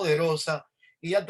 poderosa. Y ya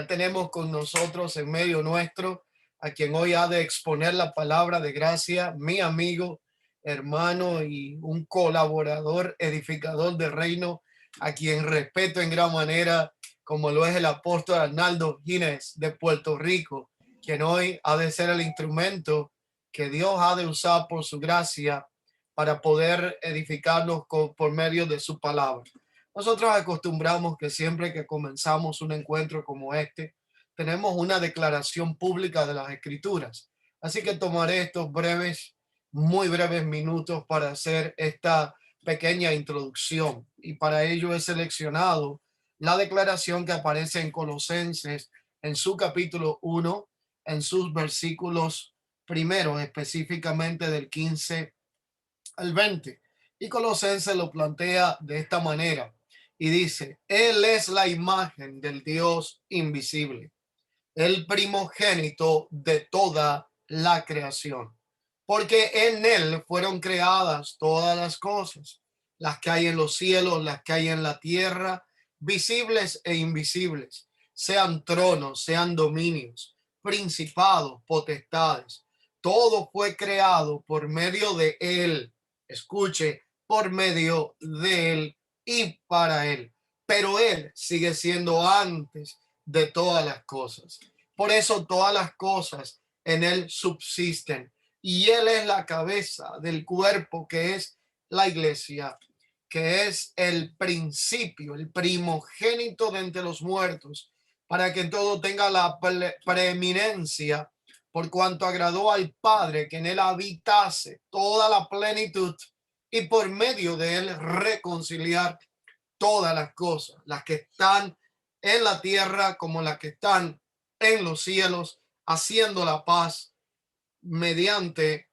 tenemos con nosotros en medio nuestro a quien hoy ha de exponer la palabra de gracia, mi amigo, hermano y un colaborador, edificador del reino, a quien respeto en gran manera, como lo es el apóstol Arnaldo Gines de Puerto Rico, quien hoy ha de ser el instrumento que Dios ha de usar por su gracia para poder edificarnos por medio de su palabra. Nosotros acostumbramos que siempre que comenzamos un encuentro como este, tenemos una declaración pública de las Escrituras. Así que tomaré estos breves, muy breves minutos para hacer esta pequeña introducción. Y para ello he seleccionado la declaración que aparece en Colosenses, en su capítulo 1, en sus versículos primeros, específicamente del 15 al 20. Y Colosenses lo plantea de esta manera y dice: Él es la imagen del Dios invisible, el primogénito de toda la creación, porque en Él fueron creadas todas las cosas, las que hay en los cielos, las que hay en la tierra, visibles e invisibles, sean tronos, sean dominios, principados, potestades. Todo fue creado por medio de Él. Escuche, por medio de Él y para Él. Pero Él sigue siendo antes de todas las cosas. Por eso todas las cosas en Él subsisten. Y Él es la cabeza del cuerpo, que es la iglesia, que es el principio, el primogénito de entre los muertos, para que todo tenga la preeminencia, por cuanto agradó al Padre que en Él habitase toda la plenitud, y por medio de Él reconciliar todas las cosas, las que están en la tierra como las que están en los cielos, haciendo la paz mediante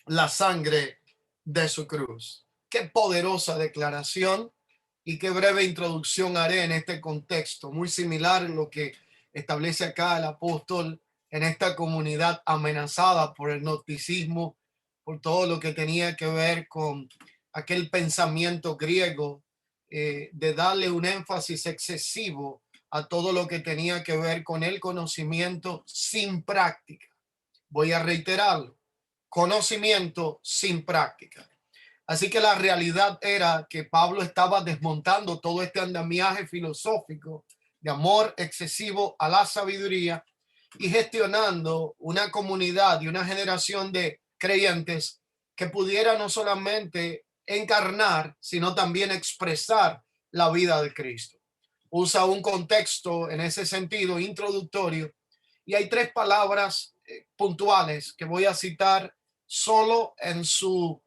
la sangre de su cruz. Qué poderosa declaración y qué breve introducción haré en este contexto, muy similar a lo que establece acá el apóstol en esta comunidad amenazada por el gnosticismo, por todo lo que tenía que ver con aquel pensamiento griego, de darle un énfasis excesivo a todo lo que tenía que ver con el conocimiento sin práctica. Voy a reiterarlo: conocimiento sin práctica. Así que la realidad era que Pablo estaba desmontando todo este andamiaje filosófico de amor excesivo a la sabiduría y gestionando una comunidad y una generación de creyentes que pudiera no solamente encarnar, sino también expresar la vida de Cristo. Usa un contexto en ese sentido introductorio y hay tres palabras puntuales que voy a citar solo en su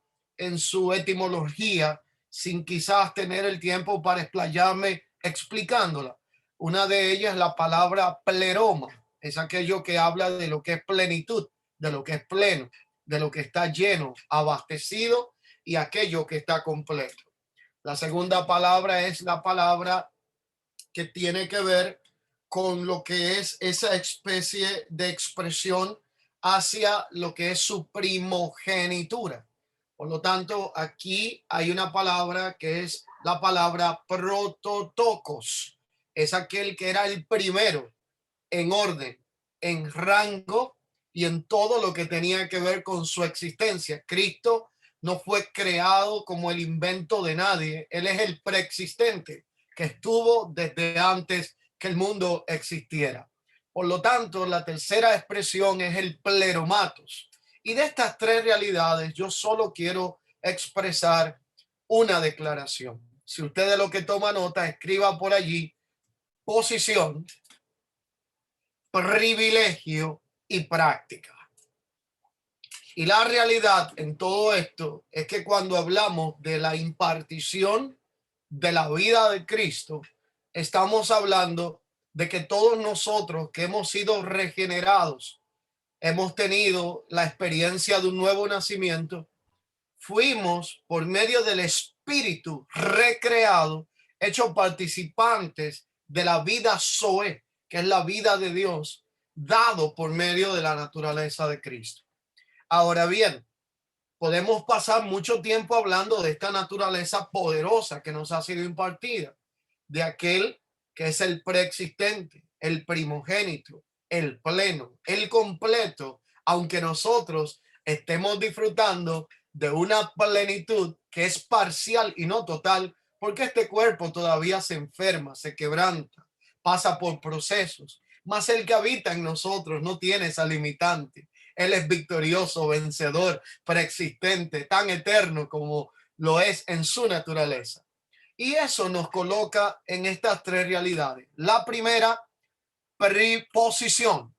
etimología, sin quizás tener el tiempo para explayarme explicándola. Una de ellas es la palabra pleroma, es aquello que habla de lo que es plenitud, de lo que es pleno, de lo que está lleno, abastecido y aquello que está completo. La segunda palabra es la palabra que tiene que ver con lo que es esa especie de expresión hacia lo que es su primogenitura. Por lo tanto, aquí hay una palabra que es la palabra prototokos. Es aquel que era el primero en orden, en rango y en todo lo que tenía que ver con su existencia. Cristo no fue creado como el invento de nadie. Él es el preexistente que estuvo desde antes que el mundo existiera. Por lo tanto, la tercera expresión es el pleromatos. Y de estas tres realidades, yo solo quiero expresar una declaración. Si usted de lo que toma nota, escriba por allí: posición, privilegio y práctica. Y la realidad en todo esto es que cuando hablamos de la impartición de la vida de Cristo, estamos hablando de que todos nosotros que hemos sido regenerados, hemos tenido la experiencia de un nuevo nacimiento, fuimos por medio del Espíritu recreado, hechos participantes de la vida Zoe, que es la vida de Dios, dado por medio de la naturaleza de Cristo. Ahora bien, podemos pasar mucho tiempo hablando de esta naturaleza poderosa que nos ha sido impartida, de aquel que es el preexistente, el primogénito, el pleno, el completo, aunque nosotros estemos disfrutando de una plenitud que es parcial y no total, porque este cuerpo todavía se enferma, se quebranta, pasa por procesos, mas el que habita en nosotros no tiene esa limitante. Él es victorioso, vencedor, preexistente, tan eterno como lo es en su naturaleza. Y eso nos coloca en estas tres realidades. La primera, posición.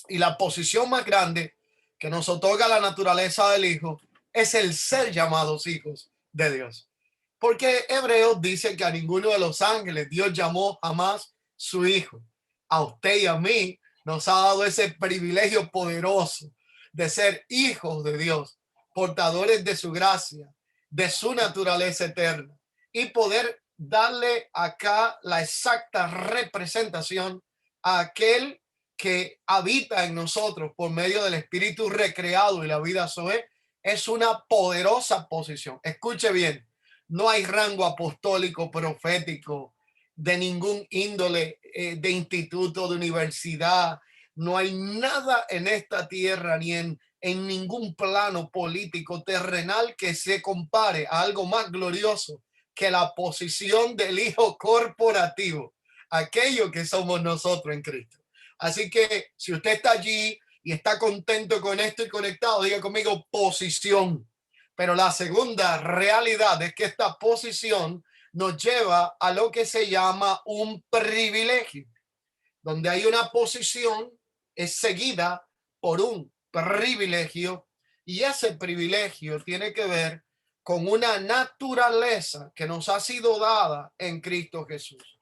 Y la posición más grande que nos otorga la naturaleza del Hijo es el ser llamados hijos de Dios. Porque Hebreos dice que a ninguno de los ángeles Dios llamó jamás su hijo. A usted y a mí nos ha dado ese privilegio poderoso de ser hijos de Dios, portadores de su gracia, de su naturaleza eterna y poder darle acá la exacta representación a aquel que habita en nosotros por medio del Espíritu recreado y la vida Zoe. Es una poderosa posición. Escuche bien, no hay rango apostólico, profético, de ningún índole, de instituto, de universidad. No hay nada en esta tierra ni en ningún plano político terrenal que se compare a algo más glorioso que la posición del Hijo corporativo, aquello que somos nosotros en Cristo. Así que si usted está allí y está contento con esto y conectado, diga conmigo posición. Pero la segunda realidad es que esta posición nos lleva a lo que se llama un privilegio, donde hay una posición es seguida por un privilegio y ese privilegio tiene que ver con una naturaleza que nos ha sido dada en Cristo Jesús.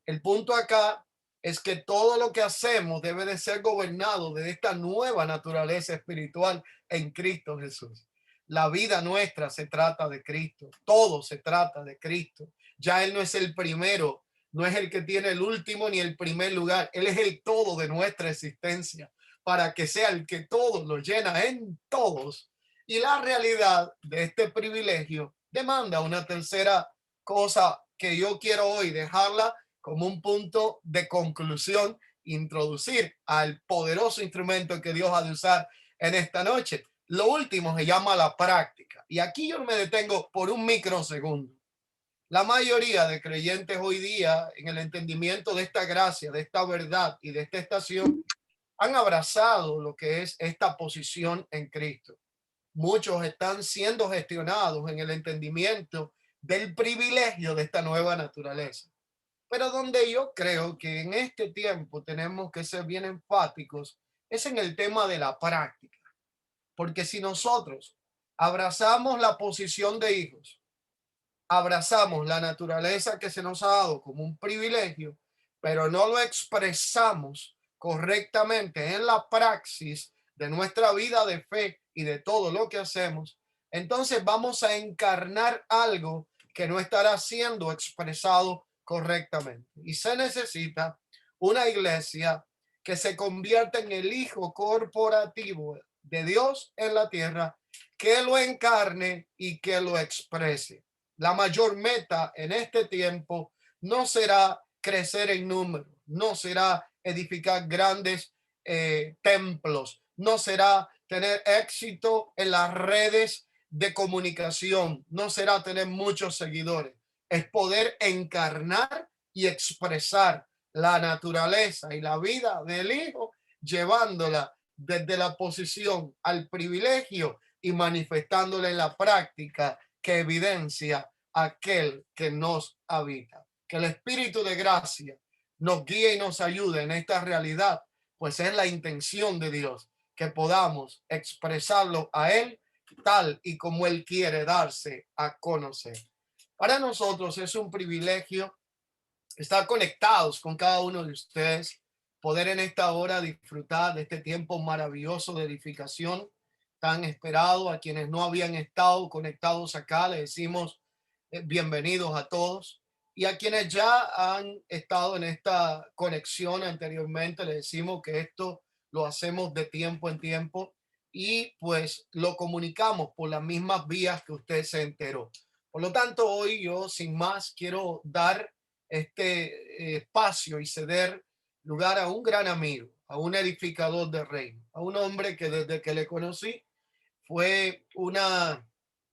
El punto acá es que todo lo que hacemos debe de ser gobernado de esta nueva naturaleza espiritual en Cristo Jesús. La vida nuestra se trata de Cristo, todo se trata de Cristo. Ya Él no es el primero, no es el que tiene el último ni el primer lugar, Él es el todo de nuestra existencia, para que sea el que todo lo llena en todos. Y la realidad de este privilegio demanda una tercera cosa que yo quiero hoy dejarla como un punto de conclusión, introducir al poderoso instrumento que Dios ha de usar en esta noche. Lo último se llama la práctica. Y aquí yo me detengo por un microsegundo. La mayoría de creyentes hoy día, en el entendimiento de esta gracia, de esta verdad y de esta estación, han abrazado lo que es esta posición en Cristo. Muchos están siendo gestionados en el entendimiento del privilegio de esta nueva naturaleza. Pero donde yo creo que en este tiempo tenemos que ser bien enfáticos es en el tema de la práctica. Porque si nosotros abrazamos la posición de hijos, abrazamos la naturaleza que se nos ha dado como un privilegio, pero no lo expresamos correctamente en la praxis de nuestra vida de fe y de todo lo que hacemos, entonces vamos a encarnar algo que no estará siendo expresado correctamente. Y se necesita una iglesia que se convierta en el hijo corporativo de Dios en la tierra, que lo encarne y que lo exprese. La mayor meta en este tiempo no será crecer en número, no será edificar grandes templos, no será tener éxito en las redes de comunicación, no será tener muchos seguidores, es poder encarnar y expresar la naturaleza y la vida del Hijo, llevándola desde la posición al privilegio y manifestándola en la práctica que evidencia aquel que nos habita. Que el Espíritu de gracia nos guíe y nos ayude en esta realidad, pues es la intención de Dios que podamos expresarlo a Él tal y como Él quiere darse a conocer. Para nosotros es un privilegio estar conectados con cada uno de ustedes, poder en esta hora disfrutar de este tiempo maravilloso de edificación tan esperado. A quienes no habían estado conectados acá, les decimos bienvenidos a todos. Y a quienes ya han estado en esta conexión anteriormente, les decimos que esto lo hacemos de tiempo en tiempo y pues lo comunicamos por las mismas vías que usted se enteró. Por lo tanto, hoy yo, sin más, quiero dar este espacio y ceder lugar a un gran amigo, a un edificador de reino, a un hombre que desde que le conocí fue una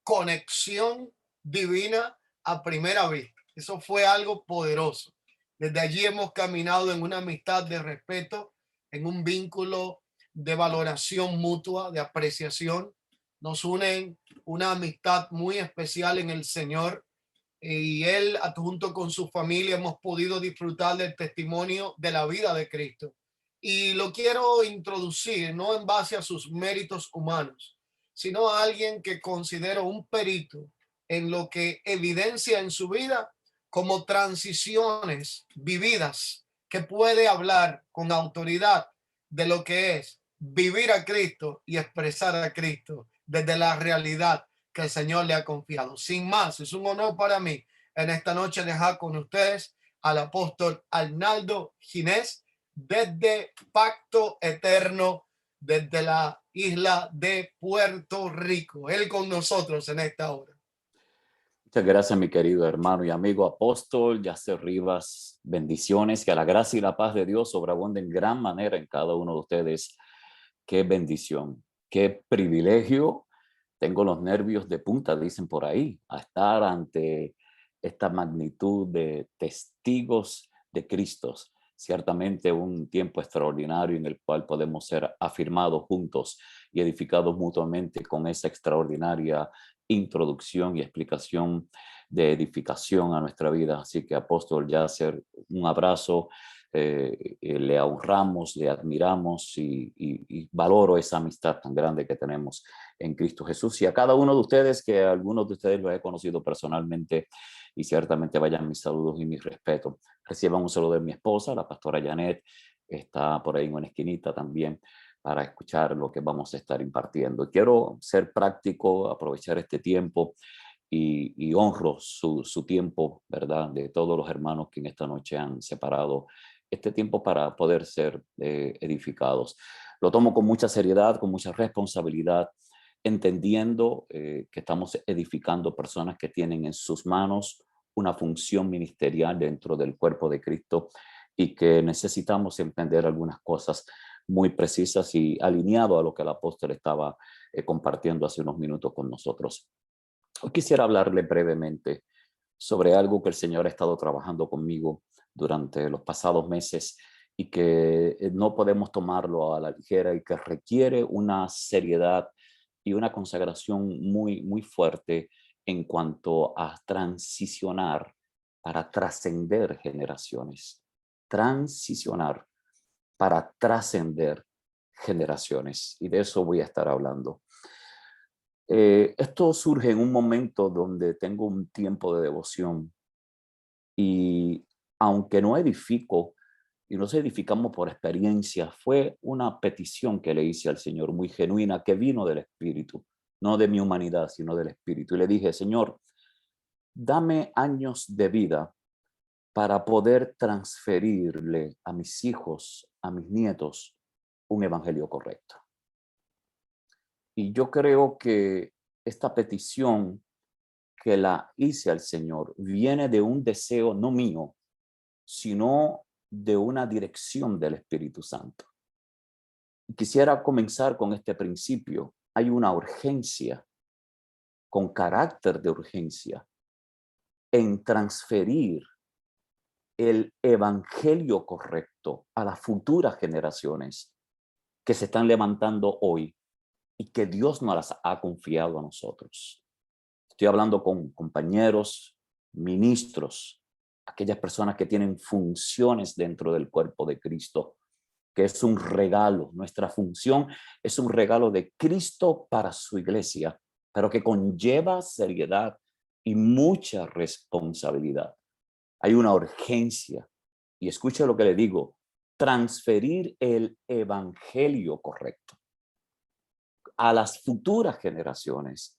conexión divina a primera vista. Eso fue algo poderoso. Desde allí hemos caminado en una amistad de respeto, en un vínculo de valoración mutua, de apreciación. Nos unen una amistad muy especial en el Señor, y él, junto con su familia, hemos podido disfrutar del testimonio de la vida de Cristo. Y lo quiero introducir no en base a sus méritos humanos, sino a alguien que considero un perito en lo que evidencia en su vida como transiciones vividas, que puede hablar con autoridad de lo que es vivir a Cristo y expresar a Cristo desde la realidad que el Señor le ha confiado. Sin más, es un honor para mí en esta noche dejar con ustedes al apóstol Arnaldo Ginés desde Pacto Eterno, desde la isla de Puerto Rico. Él con nosotros en esta hora. Muchas gracias, mi querido hermano y amigo apóstol Yacer Rivas. Bendiciones, que la gracia y la paz de Dios sobreabunden en gran manera en cada uno de ustedes. Qué bendición, qué privilegio. Tengo los nervios de punta, dicen por ahí, a estar ante esta magnitud de testigos de Cristo. Ciertamente un tiempo extraordinario en el cual podemos ser afirmados juntos y edificados mutuamente con esa extraordinaria introducción y explicación de edificación a nuestra vida. Así que, apóstol Yacer, un abrazo. Le honramos, le admiramos y valoro esa amistad tan grande que tenemos en Cristo Jesús. Y a cada uno de ustedes, que algunos de ustedes los he conocido personalmente, y ciertamente vayan mis saludos y mis respetos. Reciban un saludo de mi esposa, la pastora Janet, que está por ahí en una esquinita también, para escuchar lo que vamos a estar impartiendo. Quiero ser práctico, aprovechar este tiempo y honro su tiempo, ¿verdad? De todos los hermanos que en esta noche han separado este tiempo para poder ser edificados. Lo tomo con mucha seriedad, con mucha responsabilidad, entendiendo que estamos edificando personas que tienen en sus manos una función ministerial dentro del cuerpo de Cristo y que necesitamos entender algunas cosas muy precisas y alineado a lo que el apóstol estaba compartiendo hace unos minutos con nosotros. Hoy quisiera hablarle brevemente sobre algo que el Señor ha estado trabajando conmigo durante los pasados meses y que no podemos tomarlo a la ligera y que requiere una seriedad y una consagración muy, muy fuerte en cuanto a transicionar para trascender generaciones. Transicionar para trascender generaciones. Y de eso voy a estar hablando. Esto surge en un momento donde tengo un tiempo de devoción y aunque no edifico y nos edificamos por experiencia, fue una petición que le hice al Señor muy genuina que vino del Espíritu, no de mi humanidad, sino del Espíritu. Y le dije, Señor, dame años de vida para poder transferirle a mis hijos, a mis nietos, un evangelio correcto. Y yo creo que esta petición que la hice al Señor viene de un deseo no mío, sino de una dirección del Espíritu Santo. Y quisiera comenzar con este principio. Hay una urgencia, con carácter de urgencia, en transferir el evangelio correcto a las futuras generaciones que se están levantando hoy y que Dios nos las ha confiado a nosotros. Estoy hablando con compañeros, ministros, aquellas personas que tienen funciones dentro del cuerpo de Cristo, que es un regalo. Nuestra función es un regalo de Cristo para su iglesia, pero que conlleva seriedad y mucha responsabilidad. Hay una urgencia, y escuche lo que le digo, transferir el evangelio correcto a las futuras generaciones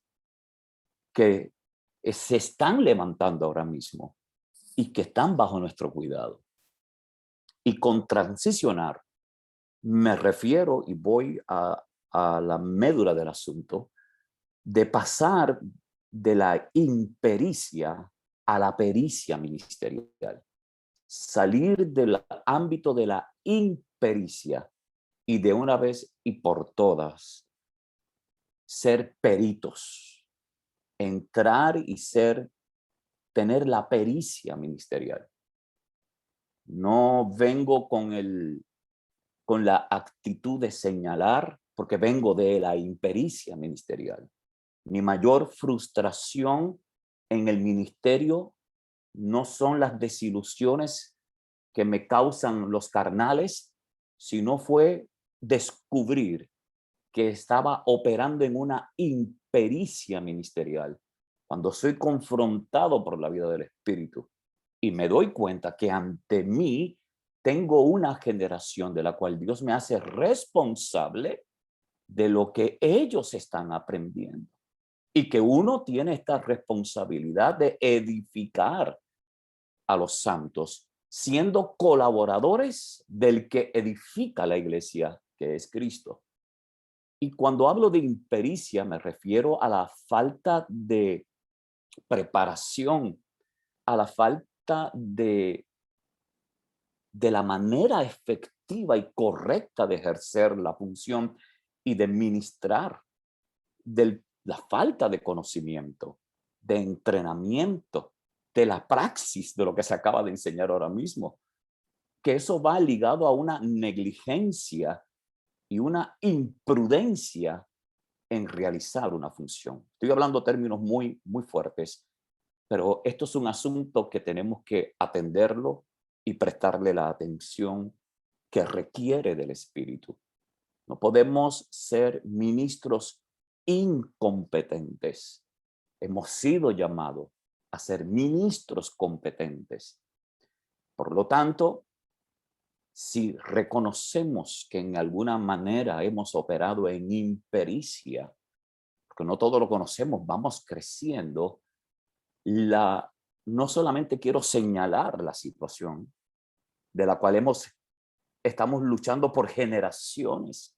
que se están levantando ahora mismo y que están bajo nuestro cuidado. Y con transicionar me refiero, y voy a la médula del asunto, de pasar de la impericia a la pericia ministerial. Salir del ámbito de la impericia y de una vez y por todas ser peritos, entrar y tener la pericia ministerial. No vengo con la actitud de señalar, porque vengo de la impericia ministerial. Mi mayor frustración en el ministerio no son las desilusiones que me causan los carnales, sino fue descubrir que estaba operando en una impericia ministerial. Cuando soy confrontado por la vida del Espíritu y me doy cuenta que ante mí tengo una generación de la cual Dios me hace responsable de lo que ellos están aprendiendo. Y que uno tiene esta responsabilidad de edificar a los santos, siendo colaboradores del que edifica la iglesia, que es Cristo. Y cuando hablo de impericia, me refiero a la falta de preparación, a la falta de la manera efectiva y correcta de ejercer la función y de ministrar, de la falta de conocimiento, de entrenamiento, de la praxis de lo que se acaba de enseñar ahora mismo, que eso va ligado a una negligencia y una imprudencia en realizar una función. Estoy hablando términos muy, muy fuertes, pero esto es un asunto que tenemos que atenderlo y prestarle la atención que requiere del Espíritu. No podemos ser ministros incompetentes. Hemos sido llamados a ser ministros competentes. Por lo tanto, si reconocemos que en alguna manera hemos operado en impericia, porque no todo lo conocemos, vamos creciendo, no solamente quiero señalar la situación de la cual estamos luchando por generaciones.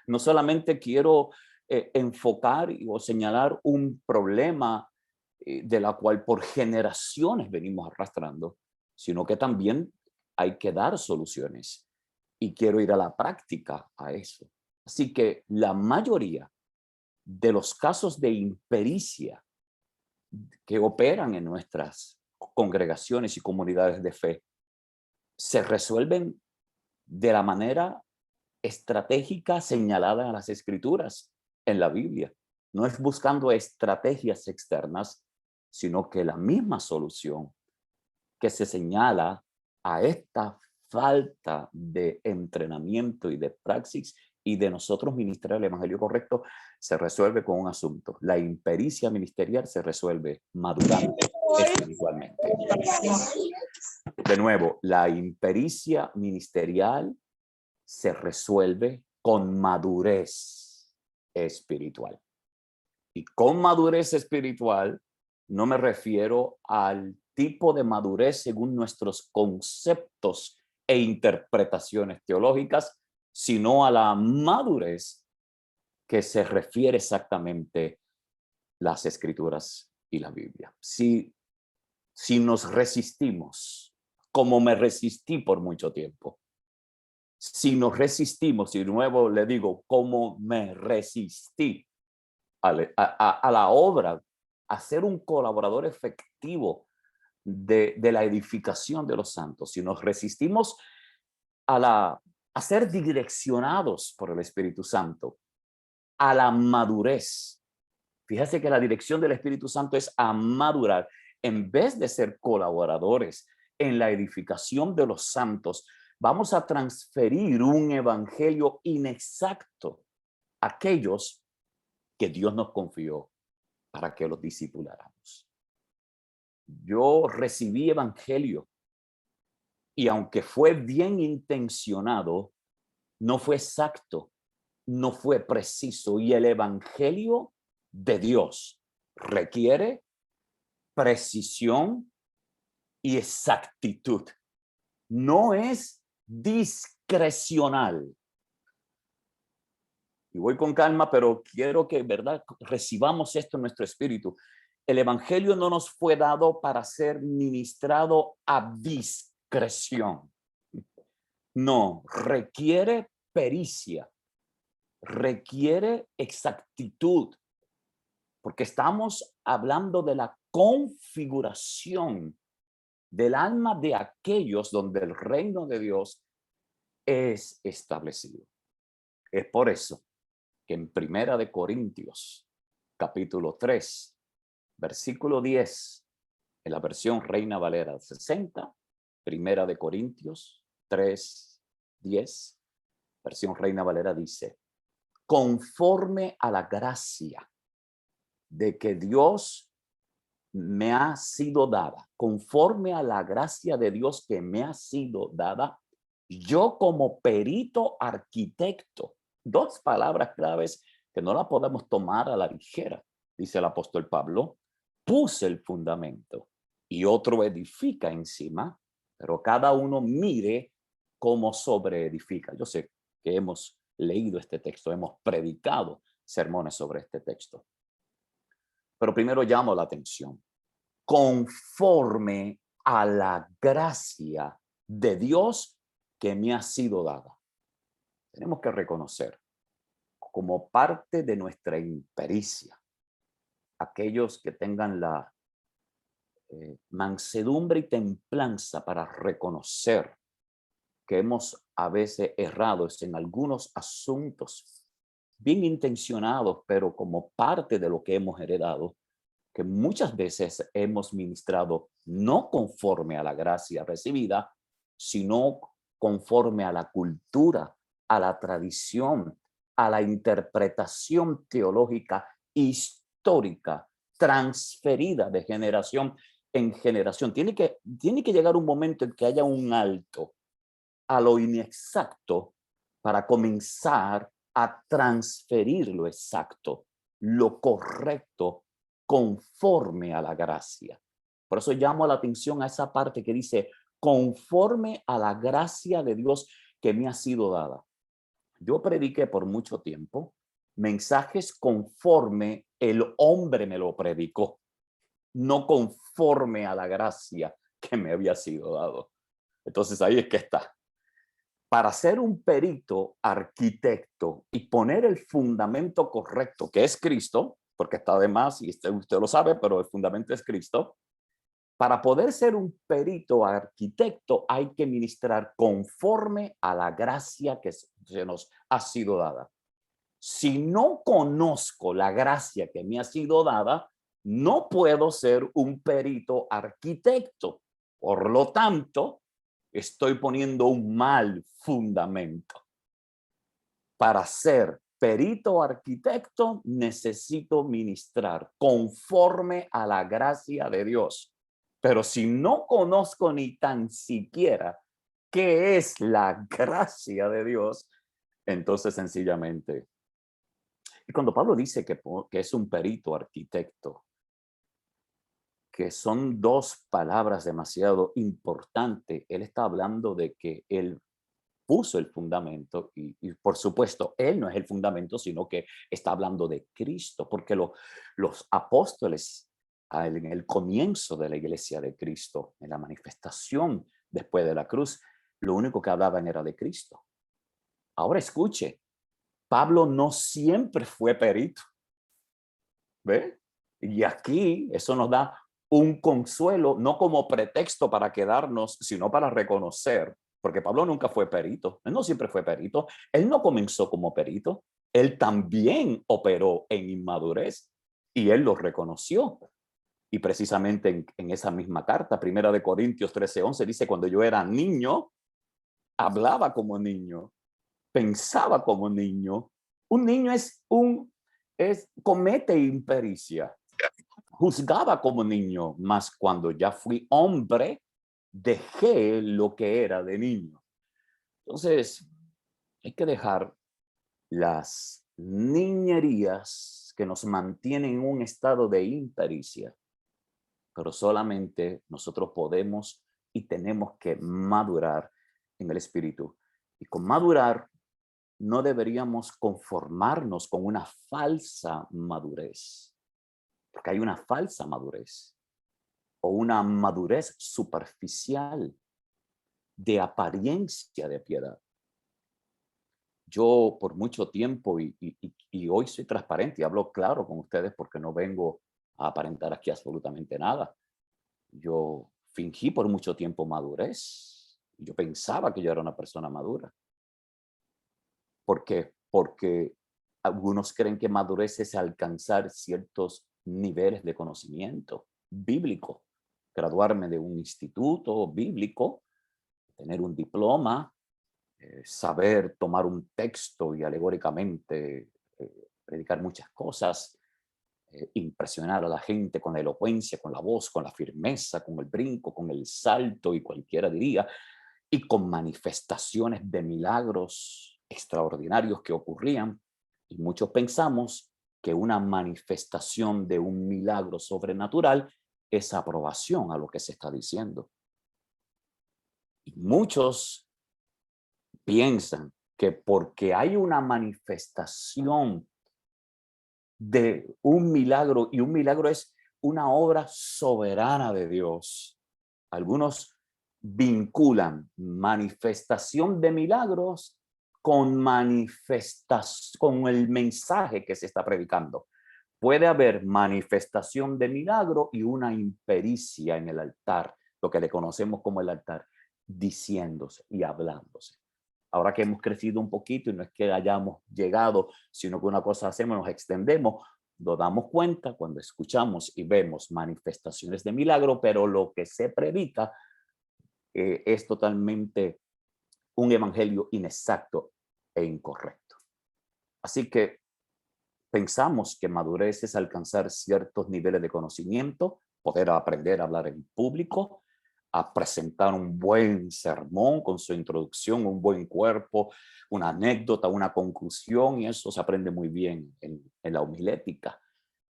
No solamente quiero enfocar o señalar un problema de la cual por generaciones venimos arrastrando, sino que también hay que dar soluciones. Y quiero ir a la práctica a eso. Así que la mayoría de los casos de impericia que operan en nuestras congregaciones y comunidades de fe se resuelven de la manera estratégica señalada en las Escrituras, en la Biblia. No es buscando estrategias externas, sino que la misma solución que se señala a esta falta de entrenamiento y de praxis y de nosotros ministrar el evangelio correcto se resuelve con un asunto. La impericia ministerial se resuelve madurando espiritualmente. De nuevo, la impericia ministerial se resuelve con madurez espiritual. Y con madurez espiritual no me refiero al tipo de madurez según nuestros conceptos e interpretaciones teológicas, sino a la madurez que se refiere exactamente las Escrituras y la Biblia. Si nos resistimos, como me resistí por mucho tiempo, si nos resistimos, y de nuevo le digo, como me resistí a la obra, a ser un colaborador efectivo de la edificación de los santos, si nos resistimos a ser direccionados por el Espíritu Santo, a la madurez. Fíjate que la dirección del Espíritu Santo es a madurar. En vez de ser colaboradores en la edificación de los santos, vamos a transferir un evangelio inexacto a aquellos que Dios nos confió para que los discipuláramos. Yo recibí evangelio y aunque fue bien intencionado, no fue exacto, no fue preciso. Y el evangelio de Dios requiere precisión y exactitud. No es discrecional. Y voy con calma, pero quiero que, ¿verdad?, recibamos esto en nuestro espíritu. El evangelio no nos fue dado para ser ministrado a discreción. No, requiere pericia, requiere exactitud, porque estamos hablando de la configuración del alma de aquellos donde el reino de Dios es establecido. Es por eso que en Primera de Corintios, capítulo 3, versículo 10, en la versión Reina Valera 60, Primera de Corintios 3, 10, versión Reina Valera dice, conforme a la gracia de que Dios me ha sido dada, conforme a la gracia de Dios que me ha sido dada, yo como perito arquitecto, dos palabras claves que no la podemos tomar a la ligera, dice el apóstol Pablo, puse el fundamento y otro edifica encima, pero cada uno mire cómo sobreedifica. Yo sé que hemos leído este texto, hemos predicado sermones sobre este texto, pero primero llamo la atención. Conforme a la gracia de Dios que me ha sido dada. Tenemos que reconocer como parte de nuestra impericia, aquellos que tengan la mansedumbre y templanza para reconocer que hemos a veces errado en algunos asuntos bien intencionados, pero como parte de lo que hemos heredado, que muchas veces hemos ministrado no conforme a la gracia recibida, sino conforme a la cultura, a la tradición, a la interpretación teológica histórica, transferida de generación en generación. Tiene que llegar un momento en que haya un alto a lo inexacto para comenzar a transferir lo exacto, lo correcto, conforme a la gracia. Por eso llamo la atención a esa parte que dice, conforme a la gracia de Dios que me ha sido dada. Yo prediqué por mucho tiempo mensajes conforme el hombre me lo predicó, no conforme a la gracia que me había sido dado. Entonces ahí es que está. Para ser un perito arquitecto y poner el fundamento correcto, que es Cristo, porque está de más y usted lo sabe, pero el fundamento es Cristo. Para poder ser un perito arquitecto hay que ministrar conforme a la gracia que se nos ha sido dada. Si no conozco la gracia que me ha sido dada, no puedo ser un perito arquitecto. Por lo tanto, estoy poniendo un mal fundamento. Para ser perito arquitecto, necesito ministrar conforme a la gracia de Dios. Pero si no conozco ni tan siquiera qué es la gracia de Dios, entonces sencillamente. Y cuando Pablo dice que es un perito arquitecto, que son dos palabras demasiado importantes, él está hablando de que él puso el fundamento y por supuesto, él no es el fundamento, sino que está hablando de Cristo, porque los apóstoles en el comienzo de la iglesia de Cristo, en la manifestación después de la cruz, lo único que hablaban era de Cristo. Ahora escuche, Pablo no siempre fue perito, ¿ve? Y aquí eso nos da un consuelo, no como pretexto para quedarnos, sino para reconocer, porque Pablo nunca fue perito, él no siempre fue perito, él no comenzó como perito, él también operó en inmadurez y él lo reconoció. Y precisamente en esa misma carta, Primera de Corintios 13:11, dice, cuando yo era niño, hablaba como niño, pensaba como niño. Un niño comete impericia. Juzgaba como niño, mas cuando ya fui hombre, dejé lo que era de niño. Entonces, hay que dejar las niñerías que nos mantienen en un estado de impericia, pero solamente nosotros podemos y tenemos que madurar en el espíritu. Y con madurar, no deberíamos conformarnos con una falsa madurez. Porque hay una falsa madurez o una madurez superficial de apariencia de piedad. Yo por mucho tiempo, y hoy soy transparente y hablo claro con ustedes porque no vengo a aparentar aquí absolutamente nada. Yo fingí por mucho tiempo madurez. Yo pensaba que yo era una persona madura. ¿Por qué? Porque algunos creen que madurez es alcanzar ciertos niveles de conocimiento bíblico, graduarme de un instituto bíblico, tener un diploma, saber tomar un texto y alegóricamente predicar muchas cosas, impresionar a la gente con la elocuencia, con la voz, con la firmeza, con el brinco, con el salto y cualquiera diría, y con manifestaciones de milagros extraordinarios que ocurrían. Y muchos pensamos que una manifestación de un milagro sobrenatural es aprobación a lo que se está diciendo. Y muchos piensan que porque hay una manifestación de un milagro, y un milagro es una obra soberana de Dios. Algunos vinculan manifestación de milagros con el mensaje que se está predicando. Puede haber manifestación de milagro y una impericia en el altar, lo que le conocemos como el altar, diciéndose y hablándose. Ahora que hemos crecido un poquito y no es que hayamos llegado, sino que una cosa hacemos, nos extendemos, nos damos cuenta cuando escuchamos y vemos manifestaciones de milagro, pero lo que se predica es totalmente un evangelio inexacto e incorrecto. Así que pensamos que madurez es alcanzar ciertos niveles de conocimiento, poder aprender a hablar en público, a presentar un buen sermón con su introducción, un buen cuerpo, una anécdota, una conclusión, y eso se aprende muy bien en la homilética.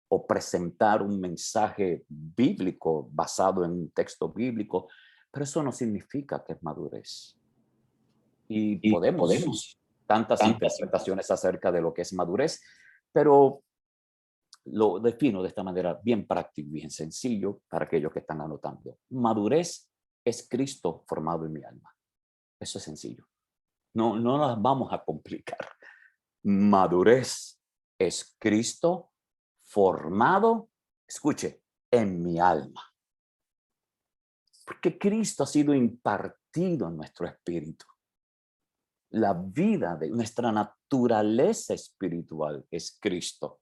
O presentar un mensaje bíblico basado en un texto bíblico, pero eso no significa que es madurez. Y Y podemos tantas tantas interpretaciones acerca de lo que es madurez, pero lo defino de esta manera bien práctico, bien sencillo para aquellos que están anotando. Madurez es Cristo formado en mi alma. Eso es sencillo. No las vamos a complicar. Madurez es Cristo formado, escuche, en mi alma. Porque Cristo ha sido impartido en nuestro espíritu. La vida de nuestra naturaleza espiritual es Cristo.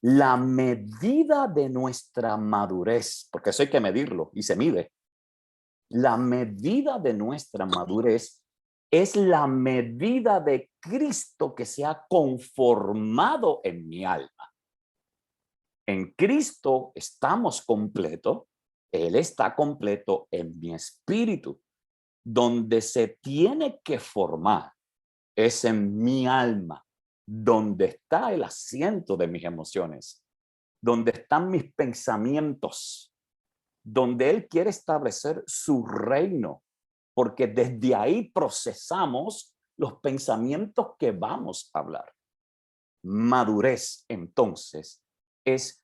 La medida de nuestra madurez, porque eso hay que medirlo y se mide. La medida de nuestra madurez es la medida de Cristo que se ha conformado en mi alma. En Cristo estamos completos, Él está completo en mi espíritu. Donde se tiene que formar es en mi alma, donde está el asiento de mis emociones, donde están mis pensamientos, donde Él quiere establecer su reino, porque desde ahí procesamos los pensamientos que vamos a hablar. Madurez, entonces, es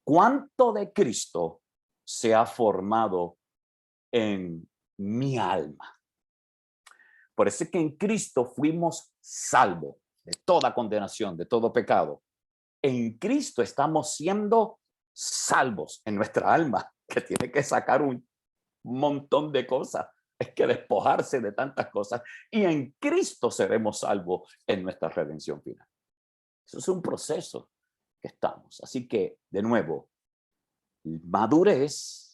cuánto de Cristo se ha formado en mi alma. Por eso es que en Cristo fuimos salvos de toda condenación, de todo pecado. En Cristo estamos siendo salvos en nuestra alma, que tiene que sacar un montón de cosas, es que despojarse de tantas cosas. Y en Cristo seremos salvos en nuestra redención final. Eso es un proceso que estamos. Así que, de nuevo, madurez,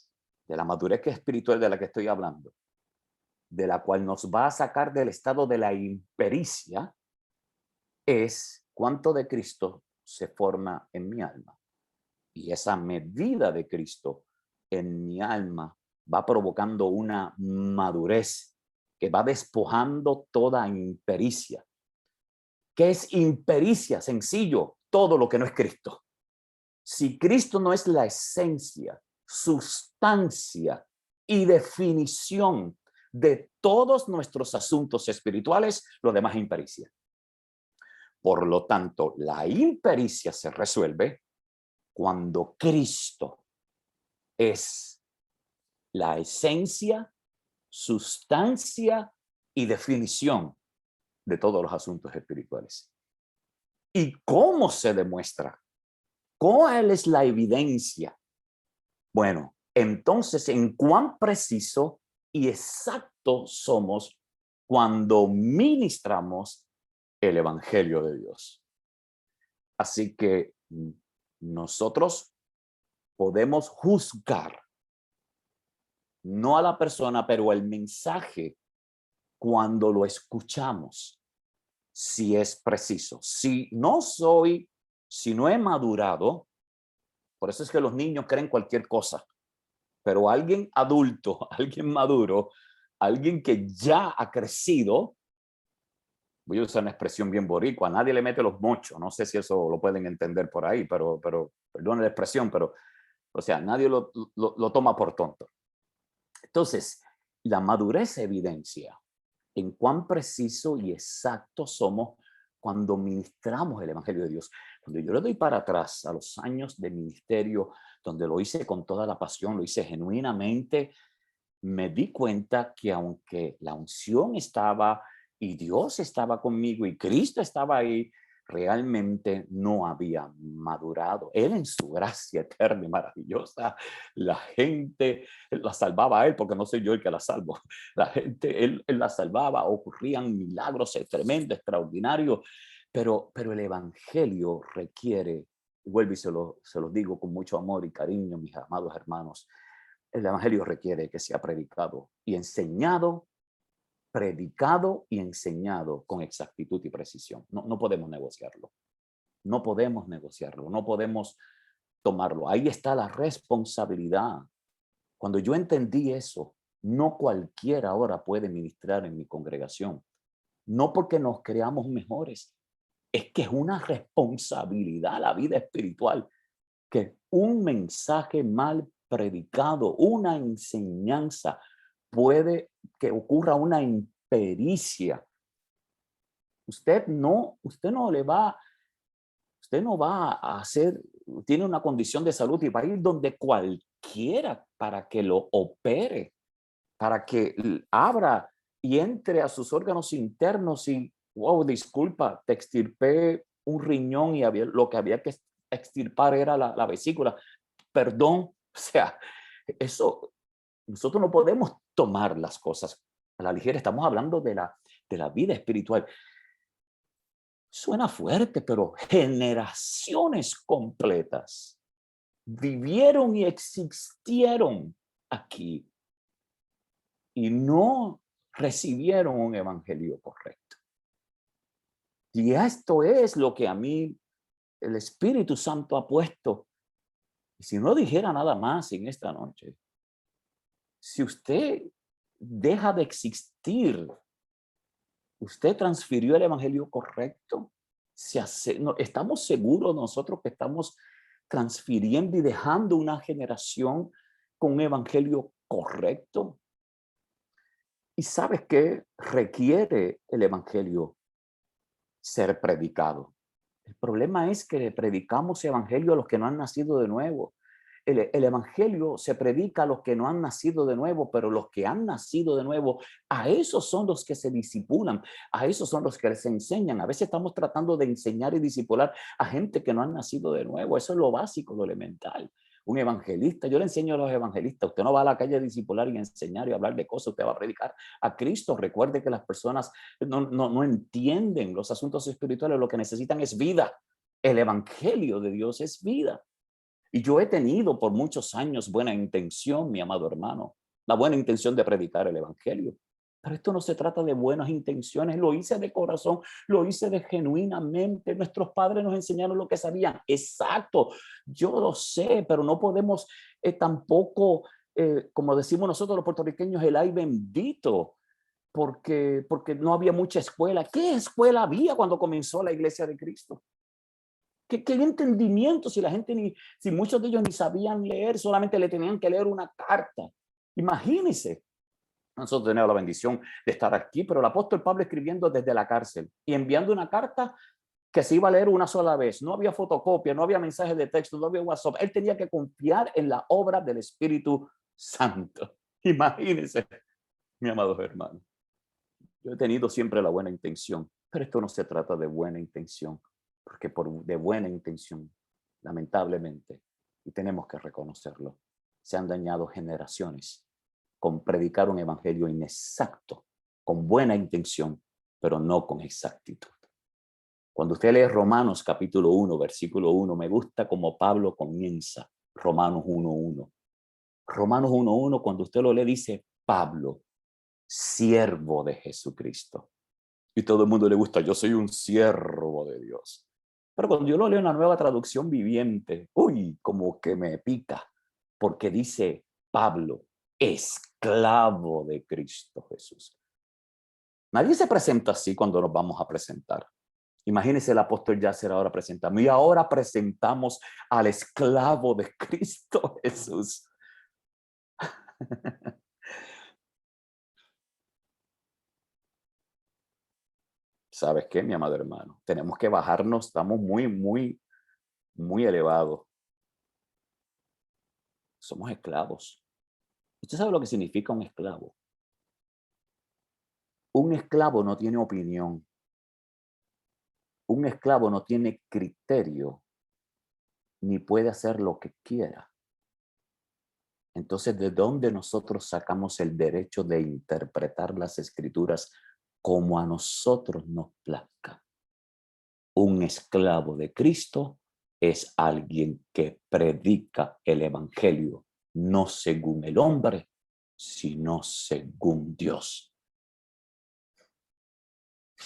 de la madurez que es espiritual de la que estoy hablando, de la cual nos va a sacar del estado de la impericia, es cuánto de Cristo se forma en mi alma. Y esa medida de Cristo en mi alma va provocando una madurez que va despojando toda impericia. ¿Qué es impericia? Sencillo, todo lo que no es Cristo. Si Cristo no es la esencia, sustancia y definición de todos nuestros asuntos espirituales, lo demás es impericia. Por lo tanto, la impericia se resuelve cuando Cristo es la esencia, sustancia y definición de todos los asuntos espirituales. ¿Y cómo se demuestra? ¿Cuál es la evidencia? Bueno, entonces, ¿en cuán preciso y exacto somos cuando ministramos el Evangelio de Dios? Así que nosotros podemos juzgar no a la persona, pero el mensaje cuando lo escuchamos, si es preciso. Si no he madurado, por eso es que los niños creen cualquier cosa, pero alguien adulto, alguien maduro, alguien que ya ha crecido, voy a usar una expresión bien boricua, nadie le mete los mochos, no sé si eso lo pueden entender por ahí, pero perdón la expresión, pero, o sea, nadie lo toma por tonto. Entonces, la madurez evidencia en cuán preciso y exacto somos cuando ministramos el Evangelio de Dios. Cuando yo le doy para atrás a los años de ministerio, donde lo hice con toda la pasión, lo hice genuinamente, me di cuenta que aunque la unción estaba y Dios estaba conmigo y Cristo estaba ahí, realmente no había madurado. Él en su gracia eterna y maravillosa, la gente la salvaba a él, porque no soy yo el que la salvo. La gente, él la salvaba, ocurrían milagros tremendos, extraordinarios, pero el evangelio requiere, vuelvo y se los digo con mucho amor y cariño, mis amados hermanos, el evangelio requiere que sea predicado y enseñado, predicado y enseñado con exactitud y precisión. No podemos negociarlo. No podemos negociarlo. No podemos tomarlo. Ahí está la responsabilidad. Cuando yo entendí eso, no cualquiera ahora puede ministrar en mi congregación. No porque nos creamos mejores. Es que es una responsabilidad la vida espiritual. Que un mensaje mal predicado, una enseñanza, puede que ocurra una impericia. Usted no va a hacer, tiene una condición de salud y va a ir donde cualquiera para que lo opere, para que abra y entre a sus órganos internos y, wow, disculpa, te extirpé un riñón y lo que había que extirpar era la vesícula. Perdón, o sea, eso, nosotros no podemos tomar las cosas a la ligera. Estamos hablando de la vida espiritual. Suena fuerte, pero generaciones completas vivieron y existieron aquí y no recibieron un evangelio correcto. Y esto es lo que a mí el Espíritu Santo ha puesto. Y si no dijera nada más en esta noche, si usted deja de existir, usted transfirió el evangelio correcto. Estamos seguros nosotros que estamos transfiriendo y dejando una generación con un evangelio correcto. ¿Y sabes qué requiere el evangelio? Ser predicado. El problema es que le predicamos evangelio a los que no han nacido de nuevo. El evangelio se predica a los que no han nacido de nuevo, pero los que han nacido de nuevo, a esos son los que se disipulan, a esos son los que les enseñan. A veces estamos tratando de enseñar y disipular a gente que no han nacido de nuevo. Eso es lo básico, lo elemental. Un evangelista, yo le enseño a los evangelistas, usted no va a la calle a disipular y enseñar y hablar de cosas, usted va a predicar a Cristo. Recuerde que las personas no entienden los asuntos espirituales, lo que necesitan es vida. El evangelio de Dios es vida. Y yo he tenido por muchos años buena intención, mi amado hermano, la buena intención de predicar el evangelio. Pero esto no se trata de buenas intenciones, lo hice de corazón, lo hice de genuinamente. Nuestros padres nos enseñaron lo que sabían. Exacto, yo lo sé, pero no podemos tampoco, como decimos nosotros los puertorriqueños, el ay bendito, porque no había mucha escuela. ¿Qué escuela había cuando comenzó la Iglesia de Cristo? ¿Qué entendimiento si muchos de ellos ni sabían leer, solamente le tenían que leer una carta? Imagínense. Nosotros tenemos la bendición de estar aquí, pero el apóstol Pablo escribiendo desde la cárcel y enviando una carta que se iba a leer una sola vez. No había fotocopia, no había mensajes de texto, no había WhatsApp. Él tenía que confiar en la obra del Espíritu Santo. Imagínense, mi amado hermano. Yo he tenido siempre la buena intención, pero esto no se trata de buena intención, porque de buena intención, lamentablemente, y tenemos que reconocerlo, se han dañado generaciones con predicar un evangelio inexacto, con buena intención, pero no con exactitud. Cuando usted lee Romanos capítulo 1, versículo 1, me gusta como Pablo comienza Romanos 1:1. Romanos 1:1, cuando usted lo lee, dice Pablo, siervo de Jesucristo. Y todo el mundo le gusta, yo soy un siervo de Dios. Pero cuando yo lo leo en la Nueva Traducción Viviente, uy, como que me pica, porque dice Pablo, esclavo de Cristo Jesús. Nadie se presenta así cuando nos vamos a presentar. Imagínense, el apóstol Yasser ahora presentando. Y ahora presentamos al esclavo de Cristo Jesús. ¿Sabes qué, mi amado hermano? Tenemos que bajarnos, estamos muy elevados. Somos esclavos. ¿Usted sabe lo que significa un esclavo? Un esclavo no tiene opinión. Un esclavo no tiene criterio, ni puede hacer lo que quiera. Entonces, ¿de dónde nosotros sacamos el derecho de interpretar las escrituras como a nosotros nos plazca? Un esclavo de Cristo es alguien que predica el evangelio, no según el hombre, sino según Dios.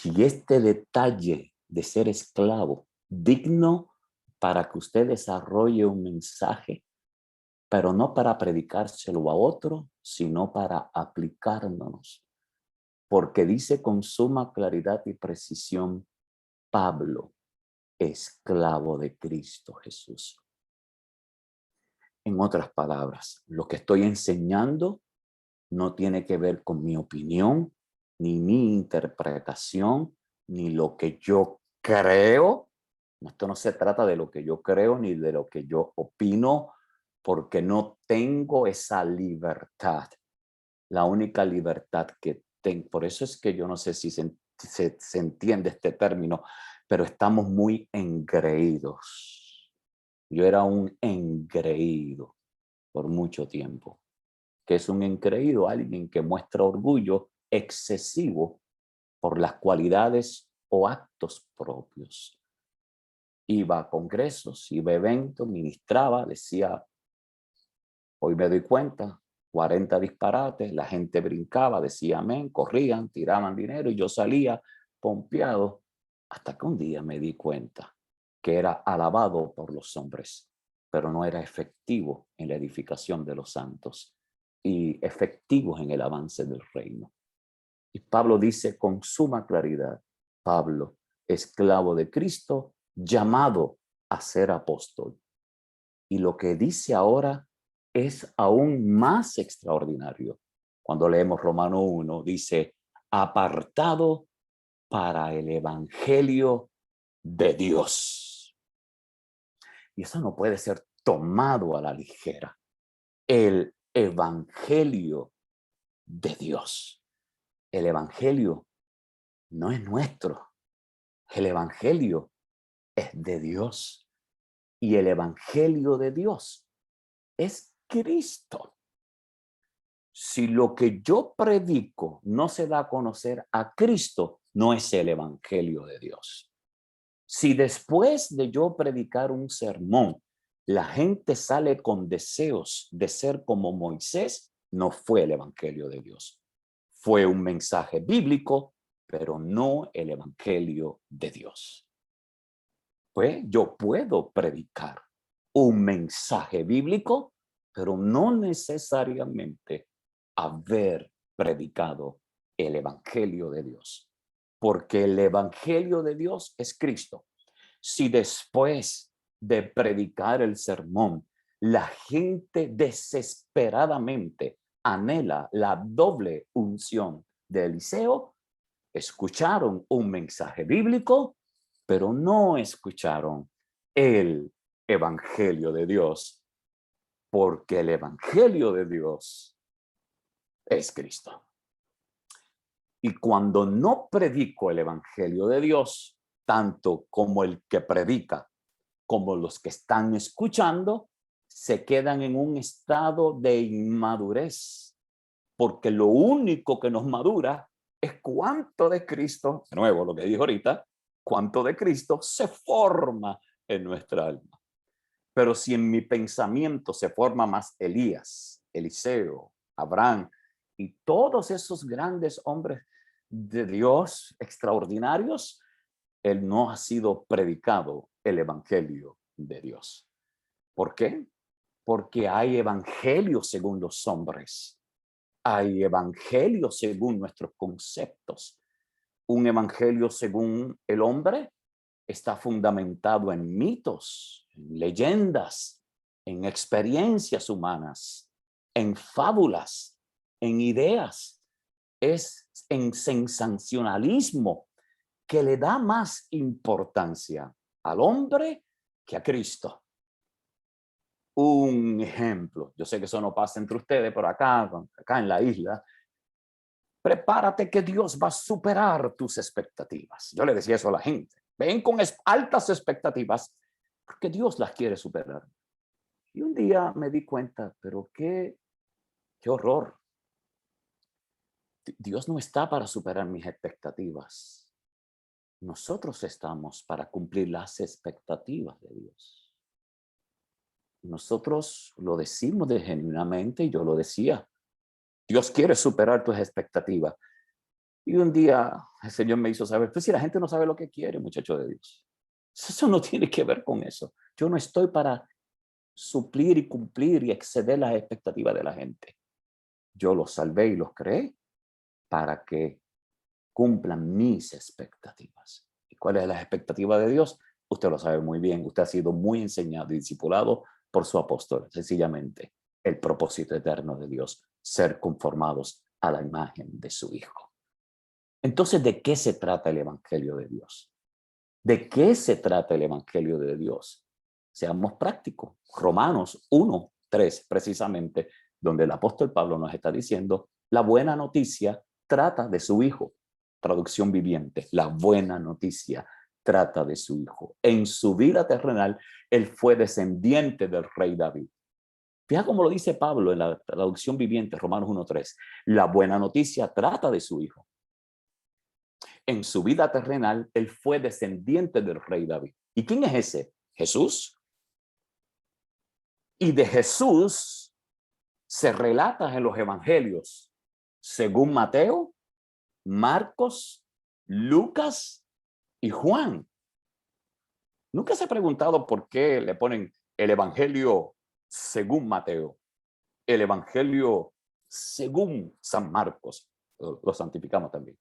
Y este detalle de ser esclavo, digno para que usted desarrolle un mensaje, pero no para predicárselo a otro, sino para aplicárnoslos. Porque dice con suma claridad y precisión Pablo, esclavo de Cristo Jesús. En otras palabras, lo que estoy enseñando no tiene que ver con mi opinión, ni mi interpretación, ni lo que yo creo. Esto no se trata de lo que yo creo ni de lo que yo opino, porque no tengo esa libertad. La única libertad que tengo, por eso es que yo no sé si se entiende este término, pero estamos muy engreídos. Yo era un engreído por mucho tiempo. ¿Qué es un engreído? Alguien que muestra orgullo excesivo por las cualidades o actos propios. Iba a congresos, iba a eventos, ministraba, decía, hoy me doy cuenta, 40 disparates, la gente brincaba, decía amén, corrían, tiraban dinero y yo salía pompeado hasta que un día me di cuenta que era alabado por los hombres, pero no era efectivo en la edificación de los santos y efectivos en el avance del reino. Y Pablo dice con suma claridad, Pablo, esclavo de Cristo, llamado a ser apóstol. Y lo que dice ahora es aún más extraordinario. Cuando leemos Romano 1, dice, apartado para el evangelio de Dios. Y eso no puede ser tomado a la ligera. El evangelio de Dios. El evangelio no es nuestro. El evangelio es de Dios. Y el evangelio de Dios es Cristo. Si lo que yo predico no se da a conocer a Cristo, no es el evangelio de Dios. Si después de yo predicar un sermón, la gente sale con deseos de ser como Moisés, no fue el evangelio de Dios. Fue un mensaje bíblico, pero no el evangelio de Dios. Pues yo puedo predicar un mensaje bíblico, pero no necesariamente haber predicado el evangelio de Dios, porque el evangelio de Dios es Cristo. Si después de predicar el sermón, la gente desesperadamente anhela la doble unción de Eliseo, escucharon un mensaje bíblico, pero no escucharon el evangelio de Dios, porque el evangelio de Dios es Cristo. Y cuando no predico el evangelio de Dios, tanto como el que predica como los que están escuchando, se quedan en un estado de inmadurez, porque lo único que nos madura es cuánto de Cristo, de nuevo lo que dijo ahorita, cuánto de Cristo se forma en nuestra alma. Pero si en mi pensamiento se forma más Elías, Eliseo, Abraham y todos esos grandes hombres de Dios extraordinarios, él no ha sido predicado el evangelio de Dios. ¿Por qué? Porque hay evangelio según los hombres. Hay evangelio según nuestros conceptos. Un evangelio según el hombre está fundamentado en mitos, en leyendas, en experiencias humanas, en fábulas, en ideas. Es en sensacionalismo que le da más importancia al hombre que a Cristo. Un ejemplo, yo sé que eso no pasa entre ustedes, pero acá en la isla, prepárate que Dios va a superar tus expectativas. Yo le decía eso a la gente. Ven con altas expectativas porque Dios las quiere superar. Y un día me di cuenta, pero qué horror. Dios no está para superar mis expectativas. Nosotros estamos para cumplir las expectativas de Dios. Nosotros lo decimos de genuinamente, y yo lo decía. Dios quiere superar tus expectativas. Y un día el Señor me hizo saber, pues si la gente no sabe lo que quiere, muchacho de Dios. Eso no tiene que ver con eso. Yo no estoy para suplir y cumplir y exceder las expectativas de la gente. Yo los salvé y los creé para que cumplan mis expectativas. ¿Y cuál es la expectativa de Dios? Usted lo sabe muy bien. Usted ha sido muy enseñado y discipulado por su apóstol. Sencillamente, el propósito eterno de Dios, ser conformados a la imagen de su Hijo. Entonces, ¿de qué se trata el evangelio de Dios? ¿De qué se trata el evangelio de Dios? Seamos prácticos. Romanos 1:3, precisamente, donde el apóstol Pablo nos está diciendo, la buena noticia trata de su Hijo. Traducción viviente, la buena noticia trata de su Hijo. En su vida terrenal, él fue descendiente del rey David. Fija cómo lo dice Pablo en la traducción viviente, Romanos 1:3. La buena noticia trata de su Hijo. En su vida terrenal, él fue descendiente del rey David. ¿Y quién es ese? Jesús. Y de Jesús se relata en los evangelios, según Mateo, Marcos, Lucas y Juan. Nunca se ha preguntado por qué le ponen el evangelio según Mateo, el evangelio según San Marcos, lo santificamos también,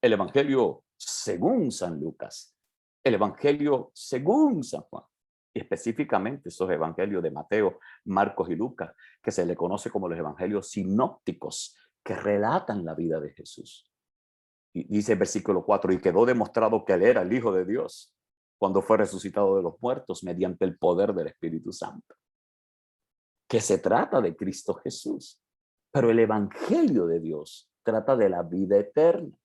el evangelio según San Lucas, el evangelio según San Juan, y específicamente esos evangelios de Mateo, Marcos y Lucas, que se le conoce como los evangelios sinópticos, que relatan la vida de Jesús. Y dice el versículo 4, y quedó demostrado que él era el Hijo de Dios cuando fue resucitado de los muertos mediante el poder del Espíritu Santo. Que se trata de Cristo Jesús. Pero el evangelio de Dios trata de la vida eterna.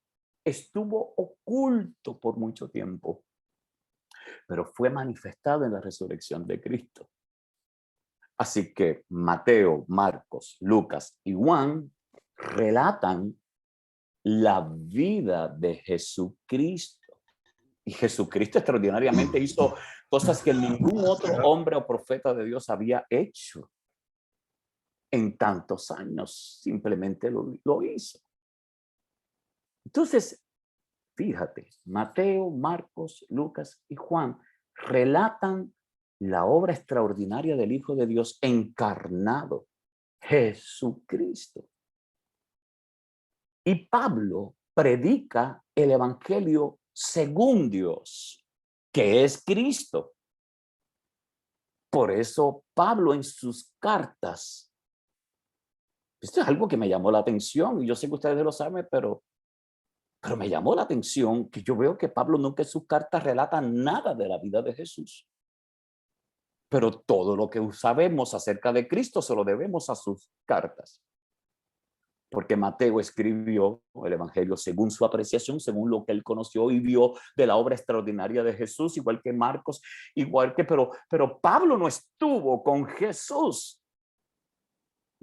Estuvo oculto por mucho tiempo, pero fue manifestado en la resurrección de Cristo. Así que Mateo, Marcos, Lucas y Juan relatan la vida de Jesucristo. Y Jesucristo extraordinariamente hizo cosas que ningún otro hombre o profeta de Dios había hecho en tantos años. Simplemente lo hizo. Entonces, fíjate, Mateo, Marcos, Lucas y Juan relatan la obra extraordinaria del Hijo de Dios encarnado, Jesucristo. Y Pablo predica el evangelio según Dios, que es Cristo. Por eso Pablo en sus cartas, esto es algo que me llamó la atención y yo sé que ustedes lo saben, pero Pero me llamó la atención que yo veo que Pablo nunca en sus cartas relata nada de la vida de Jesús. Pero todo lo que sabemos acerca de Cristo se lo debemos a sus cartas. Porque Mateo escribió el Evangelio según su apreciación, según lo que él conoció y vio de la obra extraordinaria de Jesús, igual que Marcos, pero Pablo no estuvo con Jesús.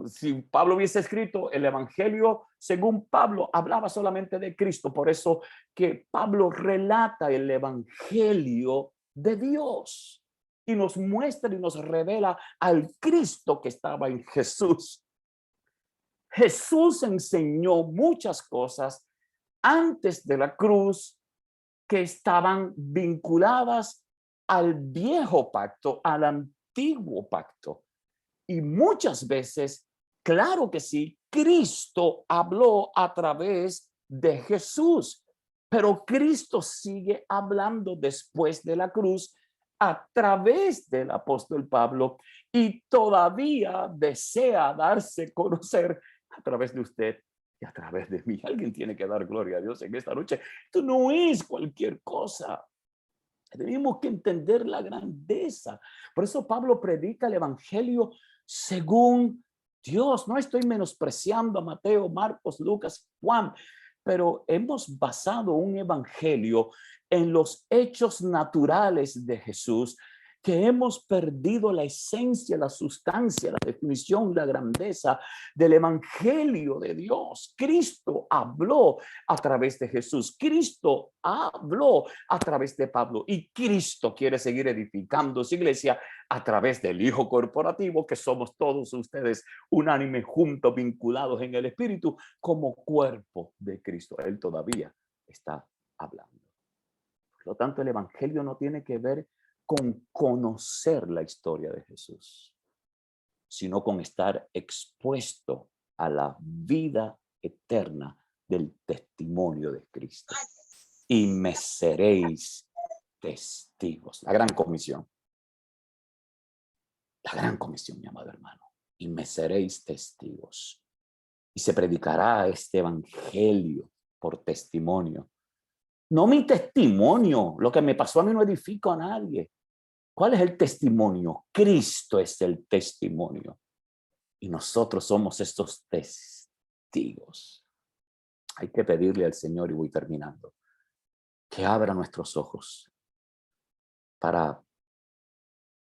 Si Pablo hubiese escrito el Evangelio según Pablo, hablaba solamente de Cristo. Por eso que Pablo relata el Evangelio de Dios y nos muestra y nos revela al Cristo que estaba en Jesús. Jesús enseñó muchas cosas antes de la cruz que estaban vinculadas al viejo pacto, al antiguo pacto. Y muchas veces, claro que sí, Cristo habló a través de Jesús, pero Cristo sigue hablando después de la cruz a través del apóstol Pablo y todavía desea darse a conocer a través de usted y a través de mí. Alguien tiene que dar gloria a Dios en esta noche. Esto no es cualquier cosa. Tenemos que entender la grandeza. Por eso Pablo predica el evangelio según Dios. No estoy menospreciando a Mateo, Marcos, Lucas, Juan, pero hemos basado un evangelio en los hechos naturales de Jesús, que hemos perdido la esencia, la sustancia, la definición, la grandeza del evangelio de Dios. Cristo habló a través de Jesús. Cristo habló a través de Pablo y Cristo quiere seguir edificando su iglesia a través del Hijo corporativo, que somos todos ustedes unánime, juntos, vinculados en el Espíritu como cuerpo de Cristo. Él todavía está hablando. Por lo tanto, el evangelio no tiene que ver con conocer la historia de Jesús, sino con estar expuesto a la vida eterna del testimonio de Cristo. Y me seréis testigos. La gran comisión. La gran comisión, mi amado hermano. Y me seréis testigos. Y se predicará este evangelio por testimonio. No mi testimonio. Lo que me pasó a mí no edifico a nadie. ¿Cuál es el testimonio? Cristo es el testimonio. Y nosotros somos estos testigos. Hay que pedirle al Señor, y voy terminando, que abra nuestros ojos para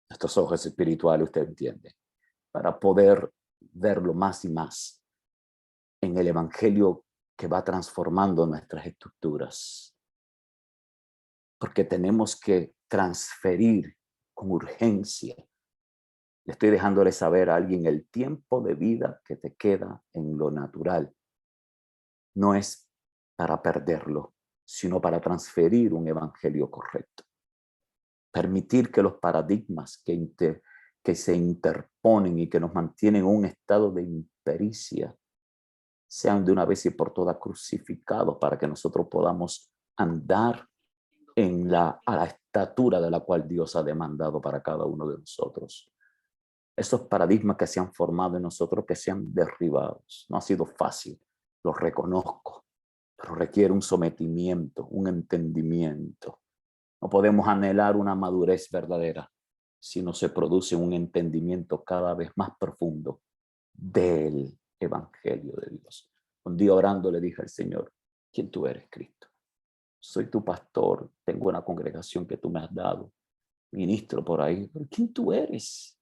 nuestros ojos espirituales, usted entiende, para poder verlo más y más en el evangelio que va transformando nuestras estructuras. Porque tenemos que transferir con urgencia. Le estoy dejándole saber a alguien el tiempo de vida que te queda en lo natural. No es para perderlo, sino para transferir un evangelio correcto. Permitir que los paradigmas que se interponen y que nos mantienen en un estado de impericia sean de una vez y por todas crucificados para que nosotros podamos andar a la estatura de la cual Dios ha demandado para cada uno de nosotros. Esos paradigmas que se han formado en nosotros, que sean derribados. No ha sido fácil, lo reconozco, pero requiere un sometimiento, un entendimiento. No podemos anhelar una madurez verdadera si no se produce un entendimiento cada vez más profundo del evangelio de Dios. Un día orando le dije al Señor: ¿quién tú eres, Cristo? Soy tu pastor, tengo una congregación que tú me has dado, ministro por ahí, pero ¿quién tú eres?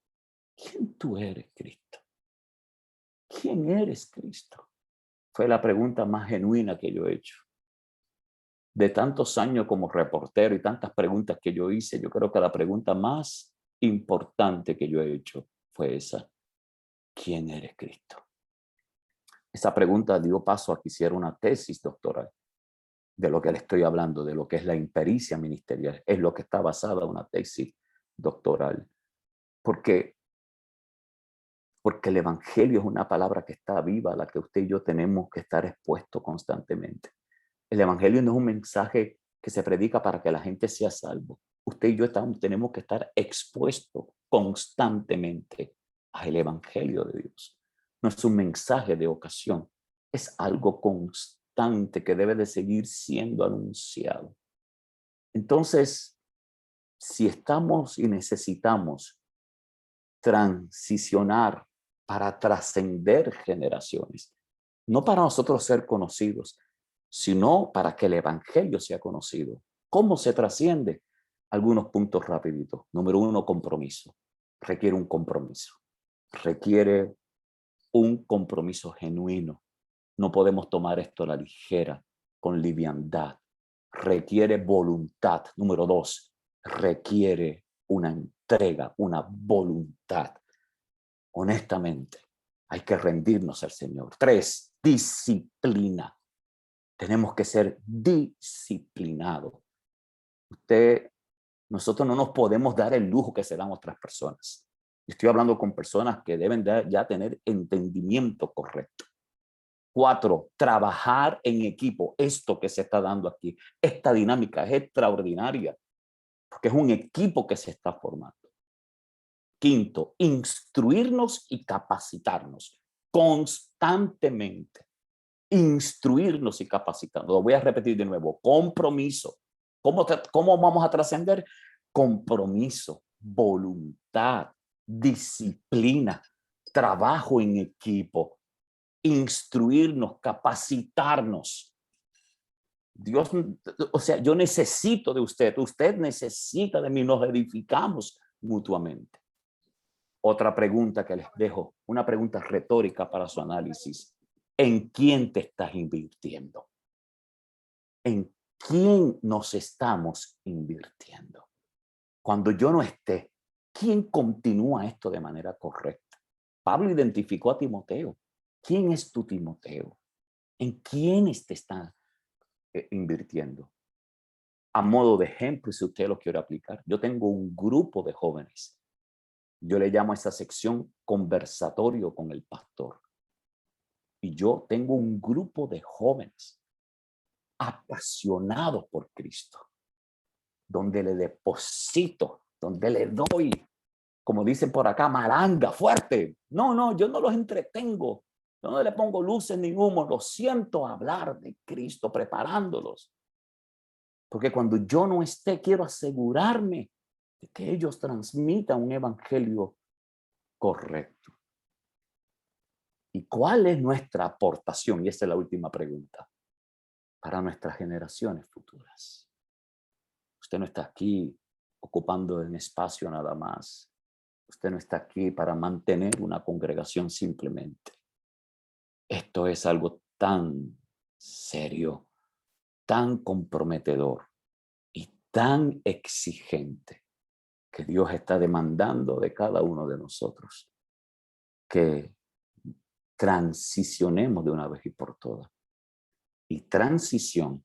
¿Quién tú eres, Cristo? ¿Quién eres, Cristo? Fue la pregunta más genuina que yo he hecho. De tantos años como reportero y tantas preguntas que yo hice, yo creo que la pregunta más importante que yo he hecho fue esa: ¿quién eres, Cristo? Esa pregunta dio paso a que hiciera una tesis doctoral de lo que le estoy hablando, de lo que es la impericia ministerial. Es lo que está basada una tesis doctoral. Porque el evangelio es una palabra que está viva, a la que usted y yo tenemos que estar expuestos constantemente. El evangelio no es un mensaje que se predica para que la gente sea salvo. Usted y yo tenemos que estar expuestos constantemente al evangelio de Dios. No es un mensaje de ocasión, es algo constante. constante que debe de seguir siendo anunciado. Entonces, si estamos y necesitamos transicionar para trascender generaciones, no para nosotros ser conocidos, sino para que el evangelio sea conocido. ¿Cómo se trasciende? Algunos puntos rapiditos. Número uno, compromiso. Requiere un compromiso. Requiere un compromiso genuino. No podemos tomar esto a la ligera, con liviandad. Requiere voluntad. Número dos, requiere una entrega, una voluntad. Honestamente, hay que rendirnos al Señor. Tres, disciplina. Tenemos que ser disciplinados. Nosotros no nos podemos dar el lujo que se dan otras personas. Estoy hablando con personas que deben ya tener entendimiento correcto. Cuatro, trabajar en equipo. Esto que se está dando aquí, esta dinámica es extraordinaria, porque es un equipo que se está formando. Quinto, instruirnos y capacitarnos constantemente. Instruirnos y capacitarnos. Lo voy a repetir de nuevo. Compromiso. ¿Cómo vamos a trascender? Compromiso, voluntad, disciplina, trabajo en equipo, instruirnos, capacitarnos. Dios, o sea, yo necesito de usted necesita de mí, nos edificamos mutuamente. Otra pregunta que les dejo, una pregunta retórica para su análisis. ¿En quién te estás invirtiendo? ¿En quién nos estamos invirtiendo? Cuando yo no esté, ¿quién continúa esto de manera correcta? Pablo identificó a Timoteo. ¿Quién es tu Timoteo? ¿En quiénes te están invirtiendo? A modo de ejemplo, si usted lo quiere aplicar, yo tengo un grupo de jóvenes. Yo le llamo a esa sección conversatorio con el pastor. Y yo tengo un grupo de jóvenes apasionados por Cristo, donde le deposito, donde le doy, como dicen por acá, malanga, fuerte. No, yo no los entretengo. Yo no le pongo luces ni humo, los siento hablar de Cristo, preparándolos. Porque cuando yo no esté, quiero asegurarme de que ellos transmitan un evangelio correcto. ¿Y cuál es nuestra aportación? Y esta es la última pregunta. Para nuestras generaciones futuras. Usted no está aquí ocupando un espacio nada más. Usted no está aquí para mantener una congregación simplemente. Esto es algo tan serio, tan comprometedor y tan exigente que Dios está demandando de cada uno de nosotros que transicionemos de una vez y por todas. Y transición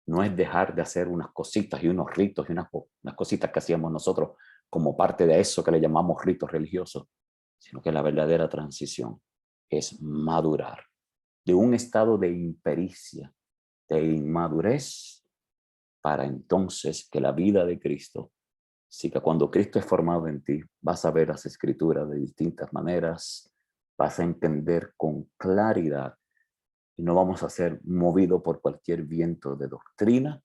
no es dejar de hacer unas cositas y unos ritos y unas cositas que hacíamos nosotros como parte de eso que le llamamos ritos religiosos, sino que la verdadera transición es madurar de un estado de impericia, de inmadurez, para entonces que la vida de Cristo siga. Cuando Cristo es formado en ti, vas a ver las escrituras de distintas maneras, vas a entender con claridad y no vamos a ser movidos por cualquier viento de doctrina.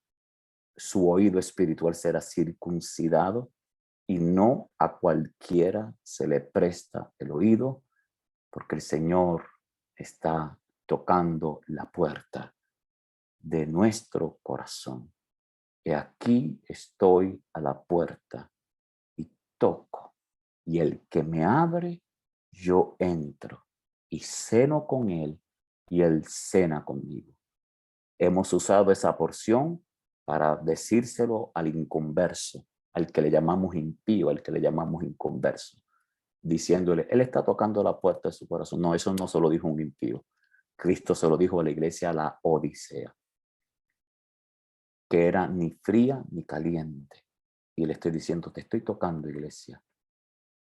Su oído espiritual será circuncidado y no a cualquiera se le presta el oído, porque el Señor está tocando la puerta de nuestro corazón. Y aquí estoy a la puerta y toco, y el que me abre, yo entro y ceno con él y él cena conmigo. Hemos usado esa porción para decírselo al inconverso, al que le llamamos impío, al que le llamamos inconverso, diciéndole, él está tocando la puerta de su corazón. No, eso no se lo dijo un impío. Cristo se lo dijo a la iglesia, a la Odisea, que era ni fría ni caliente. Y le estoy diciendo, te estoy tocando, iglesia,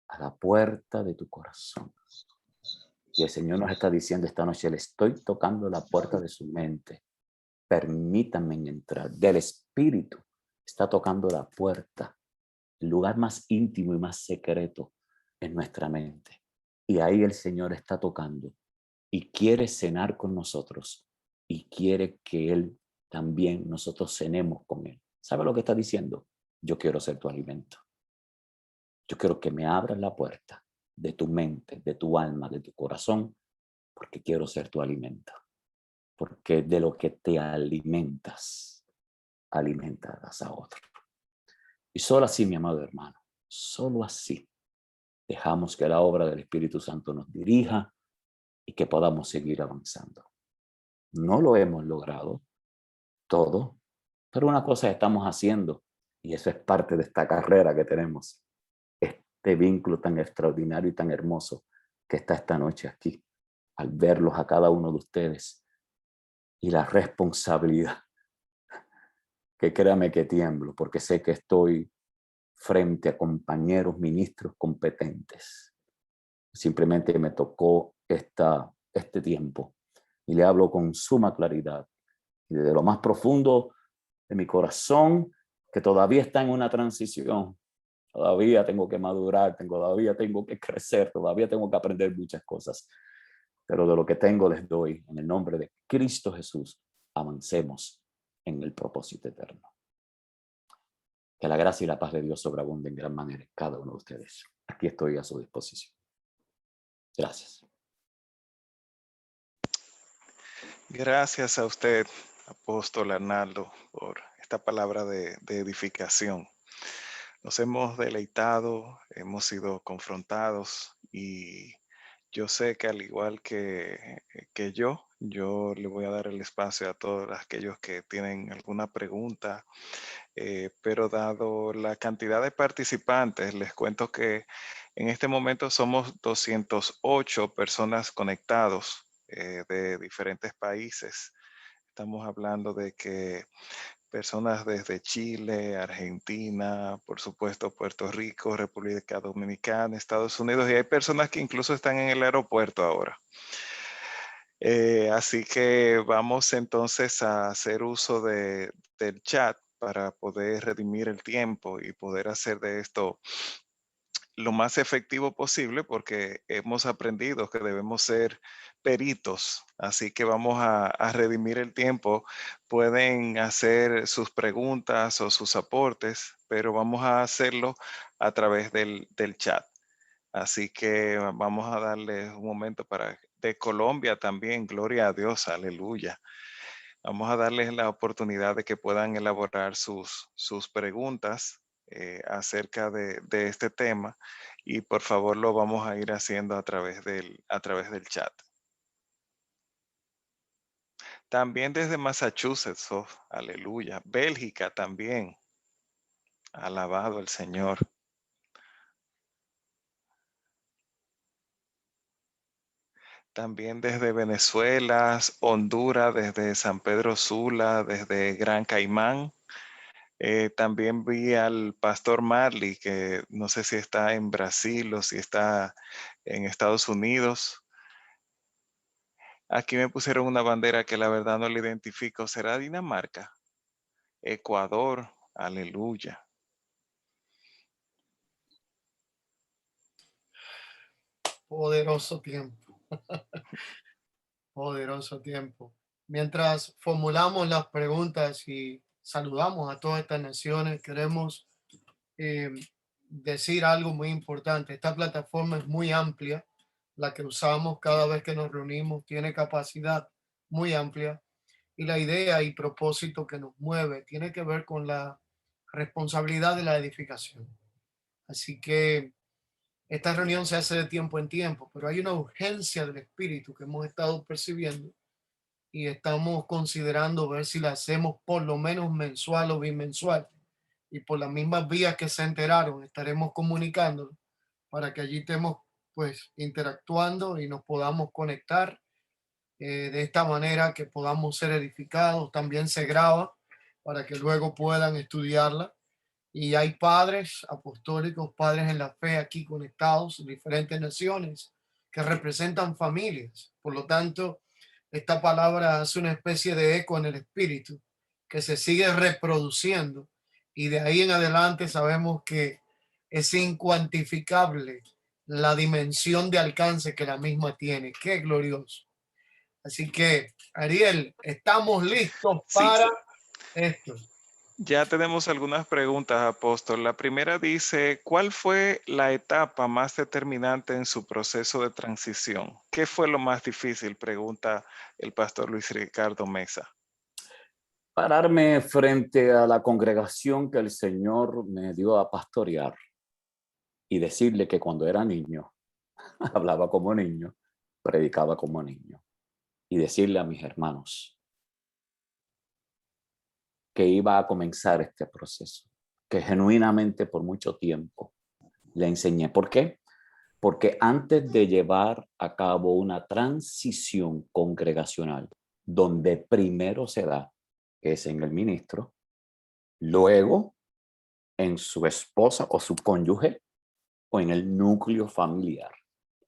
a la puerta de tu corazón. Y el Señor nos está diciendo esta noche, le estoy tocando la puerta de su mente. Permítanme entrar. Del Espíritu está tocando la puerta, el lugar más íntimo y más secreto en nuestra mente. Y ahí el Señor está tocando y quiere cenar con nosotros y quiere que Él también nosotros cenemos con Él. ¿Sabe lo que está diciendo? Yo quiero ser tu alimento. Yo quiero que me abras la puerta de tu mente, de tu alma, de tu corazón, porque quiero ser tu alimento. Porque de lo que te alimentas, alimentarás a otro. Y solo así, mi amado hermano, solo así dejamos que la obra del Espíritu Santo nos dirija y que podamos seguir avanzando. No lo hemos logrado todo, pero una cosa estamos haciendo, y eso es parte de esta carrera que tenemos, este vínculo tan extraordinario y tan hermoso que está esta noche aquí, al verlos a cada uno de ustedes, y la responsabilidad, que créame que tiemblo, porque sé que estoy frente a compañeros ministros competentes. Simplemente me tocó este tiempo y le hablo con suma claridad y desde lo más profundo de mi corazón, que todavía está en una transición. Todavía tengo que madurar, todavía tengo que crecer, todavía tengo que aprender muchas cosas. Pero de lo que tengo les doy, en el nombre de Cristo Jesús, avancemos en el propósito eterno. Que la gracia y la paz de Dios sobreabunden en gran manera en cada uno de ustedes. Aquí estoy a su disposición. Gracias. Gracias a usted, apóstol Arnaldo, por esta palabra de edificación. Nos hemos deleitado, hemos sido confrontados y yo sé que al igual que yo le voy a dar el espacio a todos aquellos que tienen alguna pregunta, pero dado la cantidad de participantes, les cuento que en este momento somos 208 personas conectados de diferentes países. Estamos hablando de que personas desde Chile, Argentina, por supuesto Puerto Rico, República Dominicana, Estados Unidos, y hay personas que incluso están en el aeropuerto ahora. Así que vamos entonces a hacer uso del chat para poder redimir el tiempo y poder hacer de esto lo más efectivo posible, porque hemos aprendido que debemos ser peritos, así que vamos a redimir el tiempo. Pueden hacer sus preguntas o sus aportes, pero vamos a hacerlo a través del chat. Así que vamos a darle un momento para de Colombia también, gloria a Dios, aleluya. Vamos a darles la oportunidad de que puedan elaborar sus preguntas acerca de este tema y por favor lo vamos a ir haciendo a través del chat. También desde Massachusetts, oh, aleluya. Bélgica también, alabado el Señor. También desde Venezuela, Honduras, desde San Pedro Sula, desde Gran Caimán. También vi al pastor Marley, que no sé si está en Brasil o si está en Estados Unidos. Aquí me pusieron una bandera que la verdad no la identifico. ¿Será Dinamarca? Ecuador, aleluya. Poderoso tiempo. Poderoso tiempo. Mientras formulamos las preguntas y saludamos a todas estas naciones, queremos eh, decir algo muy importante. Esta plataforma es muy amplia, la que usamos cada vez que nos reunimos, tiene capacidad muy amplia y la idea y propósito que nos mueve tiene que ver con la responsabilidad de la edificación. Así que esta reunión se hace de tiempo en tiempo, pero hay una urgencia del espíritu que hemos estado percibiendo y estamos considerando ver si la hacemos por lo menos mensual o bimensual. Y por las mismas vías que se enteraron, estaremos comunicando para que allí estemos pues interactuando y nos podamos conectar de esta manera, que podamos ser edificados. También se graba para que luego puedan estudiarla. Y hay padres apostólicos, padres en la fe aquí conectados en diferentes naciones que representan familias. Por lo tanto, esta palabra hace una especie de eco en el espíritu que se sigue reproduciendo y de ahí en adelante sabemos que es incuantificable la dimensión de alcance que la misma tiene. Qué glorioso. Así que, Ariel, estamos listos Sí, para esto. ya tenemos algunas preguntas, apóstol. La primera dice, ¿cuál fue la etapa más determinante en su proceso de transición? ¿Qué fue lo más difícil? Pregunta el pastor Luis Ricardo Mesa. Pararme frente a la congregación que el Señor me dio a pastorear y decirle que cuando era niño, hablaba como niño, predicaba como niño, y decirle a mis hermanos que iba a comenzar este proceso, que genuinamente por mucho tiempo le enseñé. ¿Por qué? Porque antes de llevar a cabo una transición congregacional, donde primero se da, que es en el ministro, luego en su esposa o su cónyuge, o en el núcleo familiar.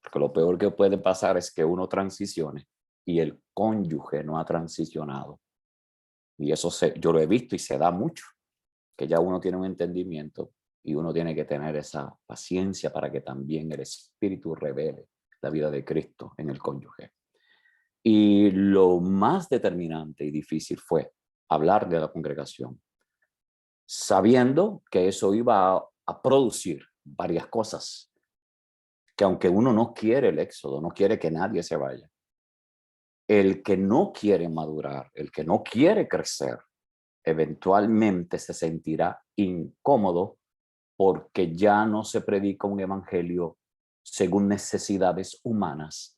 Porque lo peor que puede pasar es que uno transicione y el cónyuge no ha transicionado. Y eso yo lo he visto y se da mucho, que ya uno tiene un entendimiento y uno tiene que tener esa paciencia para que también el Espíritu revele la vida de Cristo en el cónyuge. Y lo más determinante y difícil fue hablar de la congregación, sabiendo que eso iba a producir varias cosas, que aunque uno no quiere el éxodo, no quiere que nadie se vaya, el que no quiere madurar, el que no quiere crecer, eventualmente se sentirá incómodo porque ya no se predica un evangelio según necesidades humanas,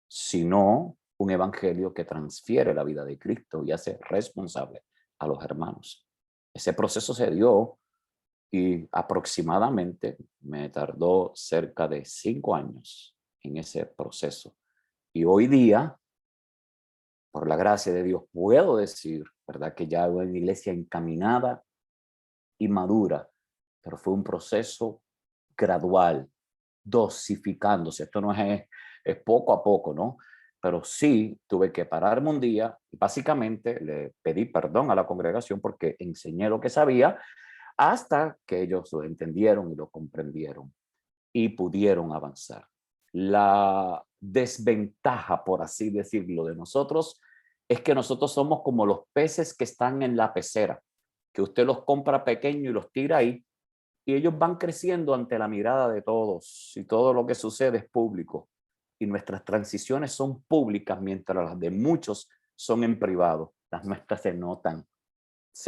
sino un evangelio que transfiere la vida de Cristo y hace responsable a los hermanos. Ese proceso se dio y aproximadamente me tardó cerca de 5 años en ese proceso. Y hoy día, por la gracia de Dios, puedo decir, ¿verdad?, que ya hay una iglesia encaminada y madura, pero fue un proceso gradual, dosificándose. Esto no es poco a poco, ¿no? Pero sí tuve que pararme un día y básicamente le pedí perdón a la congregación porque enseñé lo que sabía hasta que ellos lo entendieron y lo comprendieron y pudieron avanzar. La desventaja, por así decirlo, de nosotros es que nosotros somos como los peces que están en la pecera, que usted los compra pequeños y los tira ahí, y ellos van creciendo ante la mirada de todos, y todo lo que sucede es público. Y nuestras transiciones son públicas, mientras las de muchos son en privado. Las nuestras se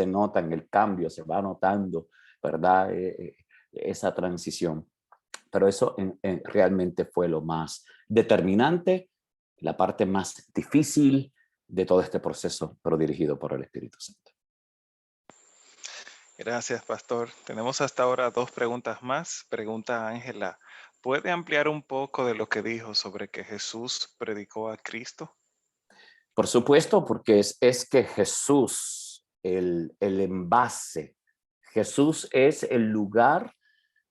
notan el cambio, se va notando, ¿verdad? Esa transición. Pero eso realmente fue lo más determinante, la parte más difícil de todo este proceso, pero dirigido por el Espíritu Santo. Gracias, pastor. Tenemos hasta ahora 2 preguntas más. Pregunta Ángela, ¿puede ampliar un poco de lo que dijo sobre que Jesús predicó a Cristo? Por supuesto, porque es que Jesús, el envase, Jesús es el lugar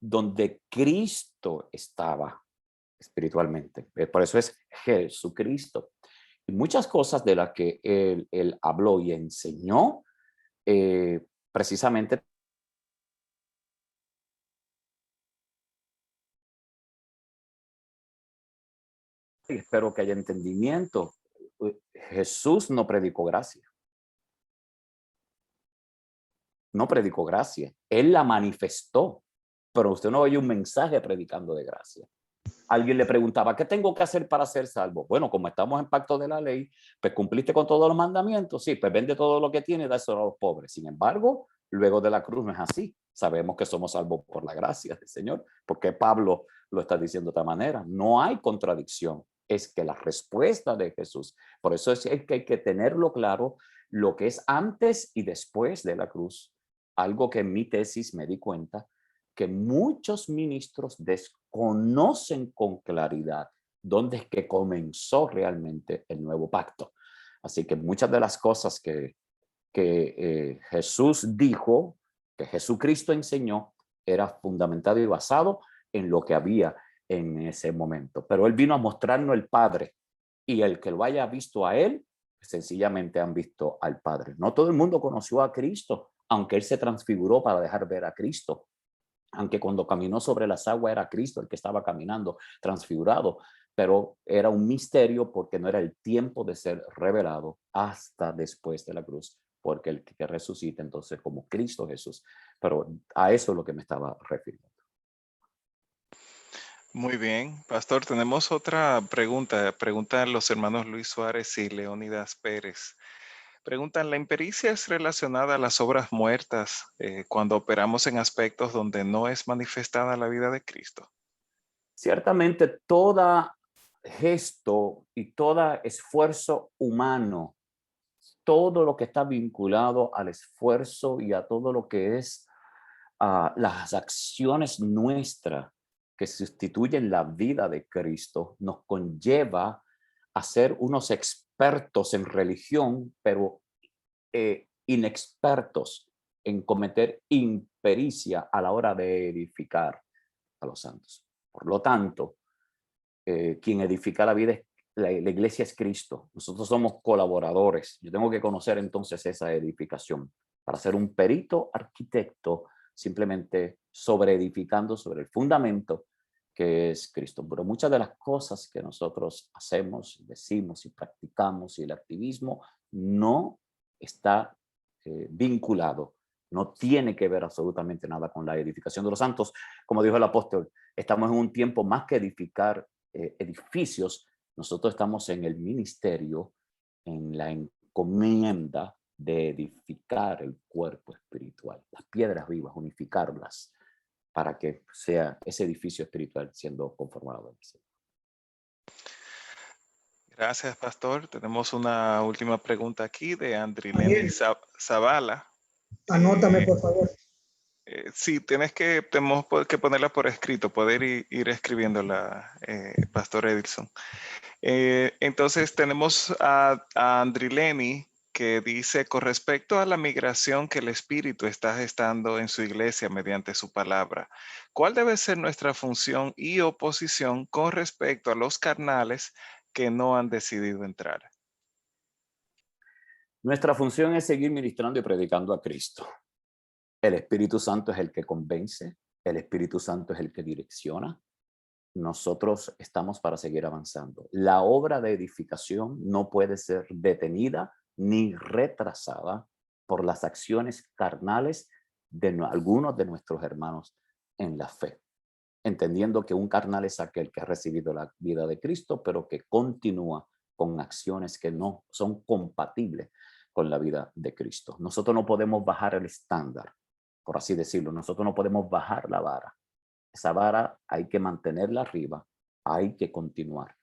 donde Cristo estaba espiritualmente. Por eso es Jesucristo. Y muchas cosas de las que él habló y enseñó, precisamente, y espero que haya entendimiento. Jesús no predicó gracia. No predicó gracia. Él la manifestó, pero usted no oye un mensaje predicando de gracia. Alguien le preguntaba, ¿qué tengo que hacer para ser salvo? Bueno, como estamos en pacto de la ley, pues cumpliste con todos los mandamientos. Sí, pues vende todo lo que tiene y dáselo a los pobres. Sin embargo, luego de la cruz no es así. Sabemos que somos salvos por la gracia del Señor. Porque Pablo lo está diciendo de esta manera. No hay contradicción. Es que la respuesta de Jesús. Por eso es que hay que tenerlo claro lo que es antes y después de la cruz. Algo que en mi tesis me di cuenta que muchos ministros desconocen con claridad dónde es que comenzó realmente el nuevo pacto. Así que muchas de las cosas que Jesús dijo, que Jesucristo enseñó, era fundamentado y basado en lo que había en ese momento. Pero él vino a mostrarnos el Padre, y el que lo haya visto a él, sencillamente han visto al Padre. No todo el mundo conoció a Cristo, aunque él se transfiguró para dejar ver a Cristo. Aunque cuando caminó sobre las aguas era Cristo el que estaba caminando transfigurado, pero era un misterio porque no era el tiempo de ser revelado hasta después de la cruz, porque el que resucita entonces como Cristo Jesús. Pero a eso es lo que me estaba refiriendo. Muy bien, pastor, tenemos otra pregunta. Preguntan los hermanos Luis Suárez y Leónidas Pérez. Preguntan, ¿la impericia es relacionada a las obras muertas cuando operamos en aspectos donde no es manifestada la vida de Cristo? Ciertamente, todo gesto y todo esfuerzo humano, todo lo que está vinculado al esfuerzo y a todo lo que es las acciones nuestras que sustituyen la vida de Cristo, nos conlleva a ser unos expertos en religión, pero inexpertos en cometer impericia a la hora de edificar a los santos. Por lo tanto, quien edifica la vida, la iglesia es Cristo. Nosotros somos colaboradores. Yo tengo que conocer entonces esa edificación. Para ser un perito arquitecto, simplemente sobre edificando sobre el fundamento que es Cristo. Pero muchas de las cosas que nosotros hacemos, decimos y practicamos y el activismo no está vinculado, no tiene que ver absolutamente nada con la edificación de los santos. Como dijo el apóstol, estamos en un tiempo más que edificar edificios, nosotros estamos en el ministerio, en la encomienda de edificar el cuerpo espiritual, las piedras vivas, unificarlas para que sea ese edificio espiritual siendo conformado al Señor. Gracias, pastor. Tenemos una última pregunta aquí de Andrileni Zavala. Anótame, por favor. Sí, tenemos que ponerla por escrito, poder ir escribiéndola, Pastor Edilson. Entonces tenemos a Andrileni que dice, con respecto a la migración que el Espíritu está gestando en su iglesia mediante su palabra, ¿cuál debe ser nuestra función y oposición con respecto a los carnales que no han decidido entrar? Nuestra función es seguir ministrando y predicando a Cristo. El Espíritu Santo es el que convence, el Espíritu Santo es el que direcciona. Nosotros estamos para seguir avanzando. La obra de edificación no puede ser detenida ni retrasada por las acciones carnales de algunos de nuestros hermanos en la fe, entendiendo que un carnal es aquel que ha recibido la vida de Cristo, pero que continúa con acciones que no son compatibles con la vida de Cristo. Nosotros no podemos bajar el estándar, por así decirlo. Nosotros no podemos bajar la vara. Esa vara hay que mantenerla arriba, hay que continuar.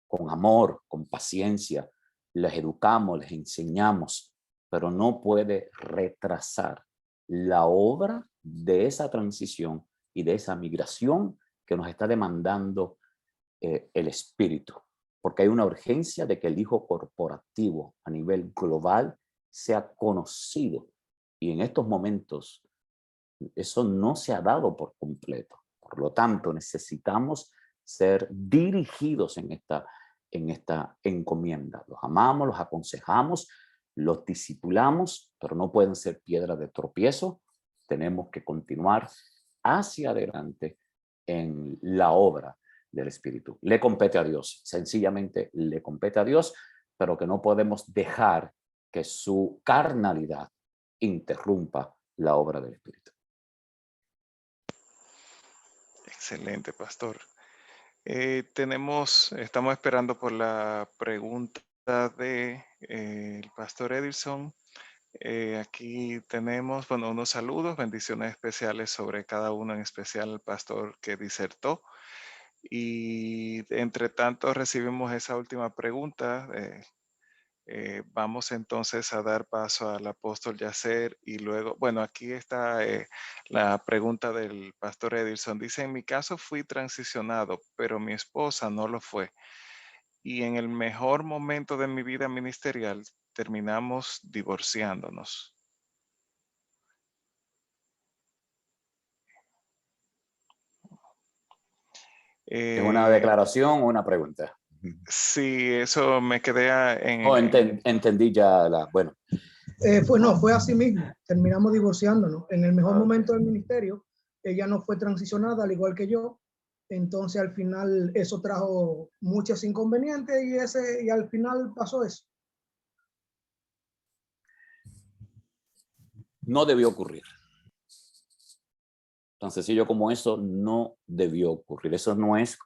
Con amor, con paciencia, les educamos, les enseñamos, pero no puede retrasar la obra de esa transición y de esa migración que nos está demandando el Espíritu. Porque hay una urgencia de que el Hijo corporativo a nivel global sea conocido. Y en estos momentos eso no se ha dado por completo. Por lo tanto, necesitamos ser dirigidos en esta encomienda. Los amamos, los aconsejamos, los discipulamos, pero no pueden ser piedra de tropiezo. Tenemos que continuar hacia adelante en la obra del Espíritu. Le compete a Dios, sencillamente le compete a Dios, pero que no podemos dejar que su carnalidad interrumpa la obra del Espíritu. Excelente, pastor. Estamos esperando por la pregunta de el pastor Edilson. Aquí tenemos, unos saludos, bendiciones especiales sobre cada uno, en especial el pastor que disertó. Y entre tanto recibimos esa última pregunta. Vamos entonces a dar paso al apóstol Yacer y luego, aquí está la pregunta del pastor Edilson. Dice, en mi caso fui transicionado, pero mi esposa no lo fue. Y en el mejor momento de mi vida ministerial terminamos divorciándonos. ¿Es una declaración o una pregunta? Sí, eso me quedé entendí ya bueno. Fue así mismo. Terminamos divorciándonos. En el mejor momento del ministerio, ella no fue transicionada, al igual que yo, Entonces al final eso trajo muchos inconvenientes y al final pasó eso. No debió ocurrir. Tan sencillo como eso no debió ocurrir. Eso no es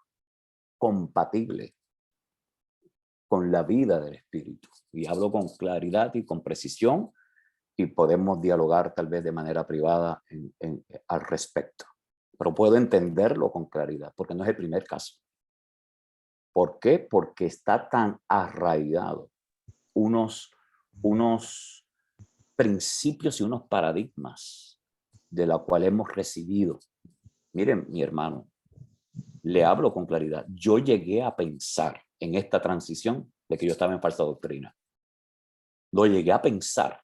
compatible con la vida del espíritu. Y hablo con claridad y con precisión y podemos dialogar tal vez de manera privada al respecto. Pero puedo entenderlo con claridad porque no es el primer caso. ¿Por qué? Porque está tan arraigado unos principios y unos paradigmas de la cual hemos recibido. Miren, mi hermano, le hablo con claridad. Yo llegué a pensar en esta transición de que yo estaba en falsa doctrina. Lo llegué a pensar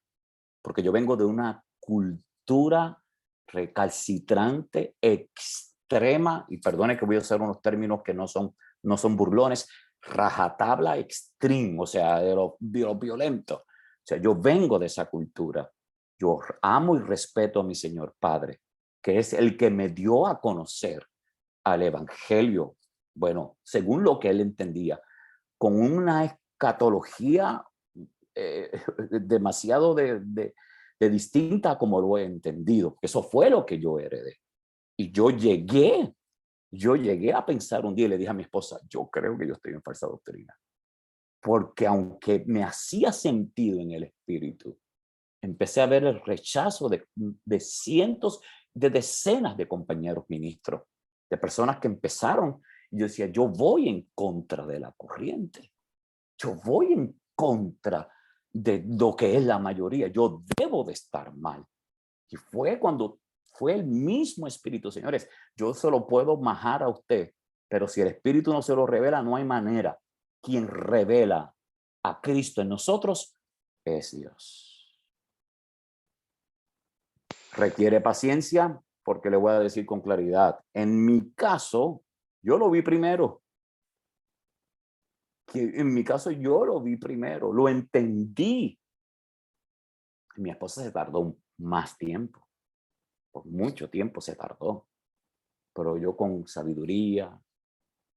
porque yo vengo de una cultura recalcitrante, extrema, y perdone que voy a usar unos términos que no son burlones, rajatabla extreme, o sea, de lo violento. O sea, yo vengo de esa cultura. Yo amo y respeto a mi Señor Padre, que es el que me dio a conocer al Evangelio, bueno, según lo que él entendía, con una escatología demasiado de distinta como lo he entendido. Eso fue lo que yo heredé. Y yo llegué a pensar un día y le dije a mi esposa, yo creo que yo estoy en falsa doctrina. Porque aunque me hacía sentido en el espíritu, empecé a ver el rechazo de cientos, de decenas de compañeros ministros, de personas que empezaron. Y yo decía, yo voy en contra de la corriente. Yo voy en contra de lo que es la mayoría. Yo debo de estar mal. Y fue cuando fue el mismo Espíritu, señores. Yo se lo puedo majar a usted, pero si el Espíritu no se lo revela, no hay manera. Quien revela a Cristo en nosotros es Dios. Requiere paciencia, porque le voy a decir con claridad. En mi caso, yo lo vi primero. En mi caso, yo lo vi primero, lo entendí. Mi esposa se tardó más tiempo, por mucho tiempo se tardó, pero yo con sabiduría,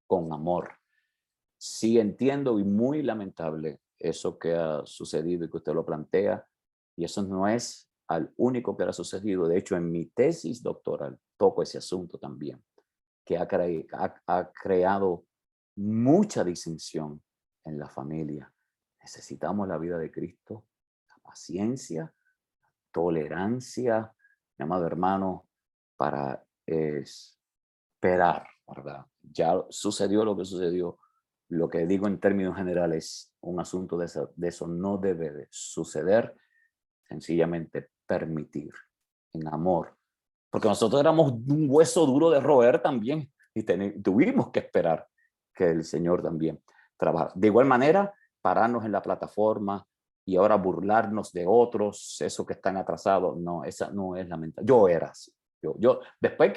con amor, sí entiendo y muy lamentable eso que ha sucedido y que usted lo plantea, y eso no es al único que ha sucedido. De hecho, en mi tesis doctoral toco ese asunto también, que ha creado mucha disensión en la familia. Necesitamos la vida de Cristo, la paciencia, tolerancia, mi amado hermano, para esperar, ¿verdad? Ya sucedió lo que sucedió. Lo que digo en términos generales, un asunto de eso no debe de suceder. Sencillamente permitir en amor. Porque nosotros éramos un hueso duro de roer también y tuvimos que esperar que el Señor también trabaja. De igual manera, pararnos en la plataforma y ahora burlarnos de otros, esos que están atrasados, no, esa no es la mentalidad. Yo era así. Después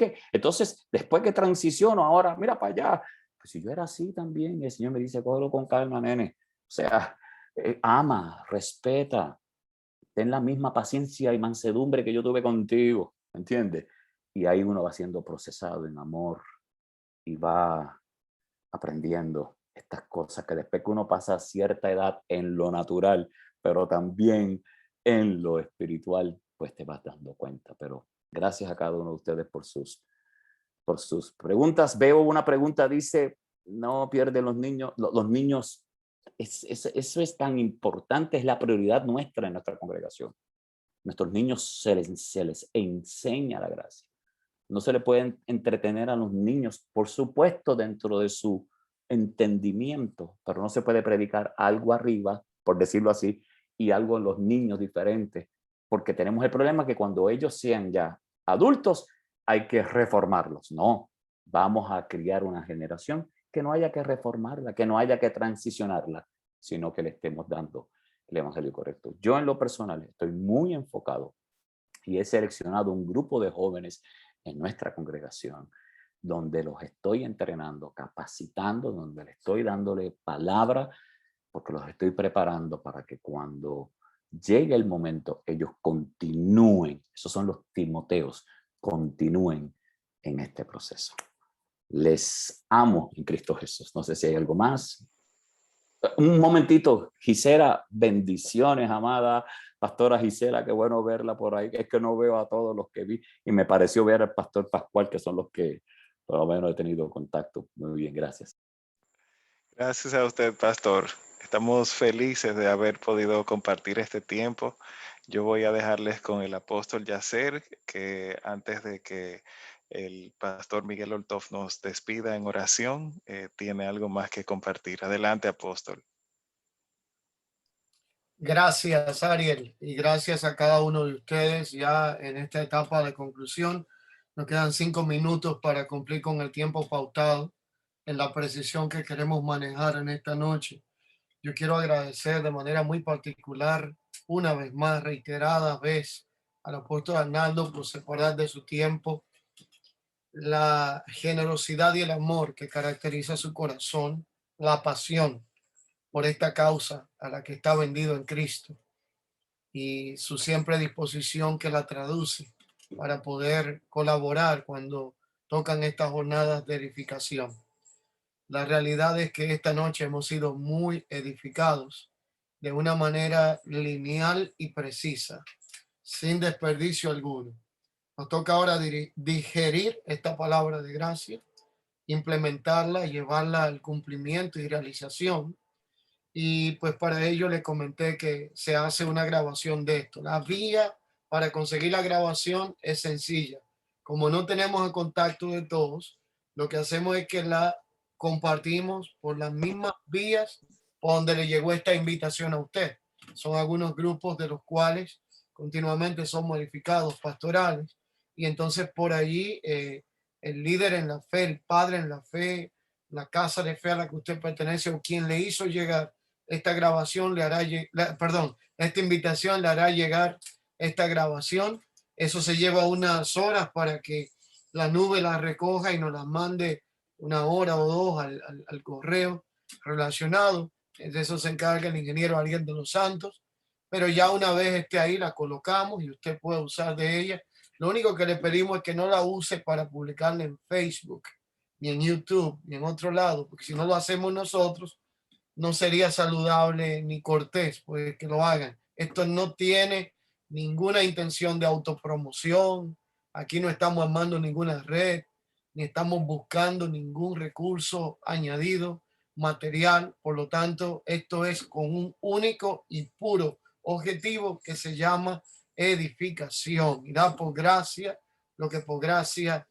que transiciono ahora, mira para allá, pues si yo era así también, el Señor me dice, cógelo con calma, nene. O sea, ama, respeta, ten la misma paciencia y mansedumbre que yo tuve contigo, ¿entiendes? Y ahí uno va siendo procesado en amor y va aprendiendo estas cosas que después que uno pasa cierta edad en lo natural, pero también en lo espiritual, pues te vas dando cuenta. Pero gracias a cada uno de ustedes por sus preguntas. Veo una pregunta, dice, no pierden los niños, los niños, eso es tan importante, es la prioridad nuestra en nuestra congregación. Nuestros niños se les enseña la gracia. No se le pueden entretener a los niños, por supuesto, dentro de su entendimiento, pero no se puede predicar algo arriba, por decirlo así, y algo en los niños diferente, porque tenemos el problema que cuando ellos sean ya adultos, hay que reformarlos. No, vamos a criar una generación que no haya que reformarla, que no haya que transicionarla, sino que le estemos dando el evangelio correcto. Yo en lo personal estoy muy enfocado y he seleccionado un grupo de jóvenes en nuestra congregación donde los estoy entrenando, capacitando, donde le estoy dándole palabra, porque los estoy preparando para que cuando llegue el momento ellos continúen, esos son los Timoteos, continúen en este proceso. Les amo en Cristo Jesús. No sé si hay algo más. Un momentito, Gisela, bendiciones, amada pastora Gisela, qué bueno verla por ahí. Es que no veo a todos los que vi y me pareció ver al pastor Pascual, que son los que por lo menos he tenido contacto. Muy bien, gracias. Gracias a usted, pastor. Estamos felices de haber podido compartir este tiempo. Yo voy a dejarles con el apóstol Yacer, que antes de que el pastor Miguel Oltoff nos despida en oración, tiene algo más que compartir. Adelante, apóstol. Gracias, Ariel, y gracias a cada uno de ustedes. Ya en esta etapa de conclusión, nos quedan 5 minutos para cumplir con el tiempo pautado en la precisión que queremos manejar en esta noche. Yo quiero agradecer de manera muy particular, una vez más, reiterada vez, al apóstol Arnaldo por separar de su tiempo, la generosidad y el amor que caracteriza su corazón, la pasión por esta causa a la que está vendido en Cristo y su siempre disposición que la traduce para poder colaborar cuando tocan estas jornadas de edificación. La realidad es que esta noche hemos sido muy edificados de una manera lineal y precisa, sin desperdicio alguno. Nos toca ahora digerir esta palabra de gracia, implementarla, llevarla al cumplimiento y realización. Y pues para ello le comenté que se hace una grabación de esto. La vía para conseguir la grabación es sencilla. Como no tenemos el contacto de todos, lo que hacemos es que la compartimos por las mismas vías por donde le llegó esta invitación a usted. Son algunos grupos de los cuales continuamente son modificados pastorales y entonces por allí el líder en la fe, el padre en la fe, la casa de fe a la que usted pertenece o quien le hizo llegar esta grabación le hará, esta invitación le hará llegar esta grabación. Eso se lleva unas horas para que la nube la recoja y nos la mande 1 hora o 2 al correo relacionado. De eso se encarga el ingeniero Ariel de los Santos. Pero ya una vez esté ahí, la colocamos y usted puede usar de ella. Lo único que le pedimos es que no la use para publicarla en Facebook, ni en YouTube, ni en otro lado, porque si no lo hacemos nosotros, no sería saludable ni cortés, pues que lo hagan. Esto no tiene ninguna intención de autopromoción. Aquí no estamos armando ninguna red, ni estamos buscando ningún recurso añadido material. Por lo tanto, esto es con un único y puro objetivo que se llama edificación. Y da por gracia lo que por gracia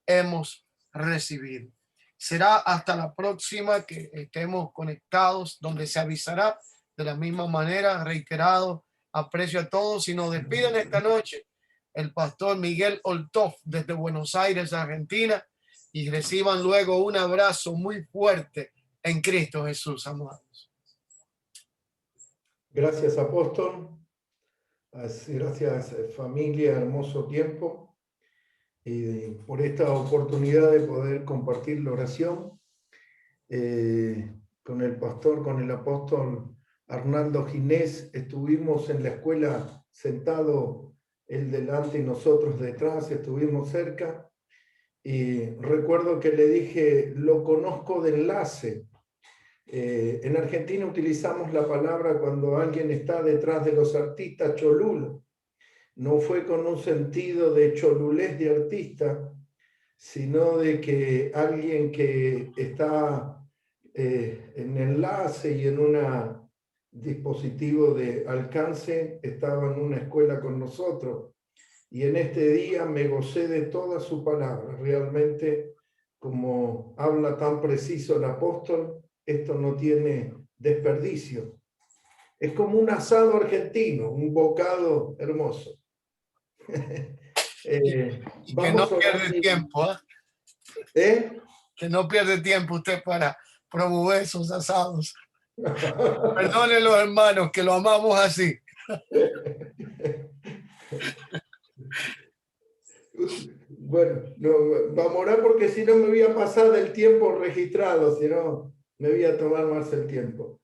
hemos recibido. Será hasta la próxima que estemos conectados, donde se avisará de la misma manera. Reiterado aprecio a todos y nos despiden esta noche el pastor Miguel Oltoff desde Buenos Aires, Argentina, y reciban luego un abrazo muy fuerte en Cristo Jesús, amados. Gracias, apóstol. Gracias, familia, hermoso tiempo. Y por esta oportunidad de poder compartir la oración con el pastor, con el apóstol Arnaldo Ginés. Estuvimos en la escuela sentado, él delante y nosotros detrás, estuvimos cerca, y recuerdo que le dije, lo conozco de enlace. En Argentina utilizamos la palabra cuando alguien está detrás de los artistas, cholulo. No fue con un sentido de cholulez de artista, sino de que alguien que está en enlace y en un dispositivo de alcance estaba en una escuela con nosotros. Y en este día me gocé de toda su palabra. Realmente, como habla tan preciso el apóstol, esto no tiene desperdicio. Es como un asado argentino, un bocado hermoso. Y que no pierde tiempo, que no pierde tiempo usted para promover esos asados. Perdonen los hermanos que lo amamos así. Bueno, no, vamos a orar porque si no me voy a pasar del tiempo registrado, si no me voy a tomar más el tiempo.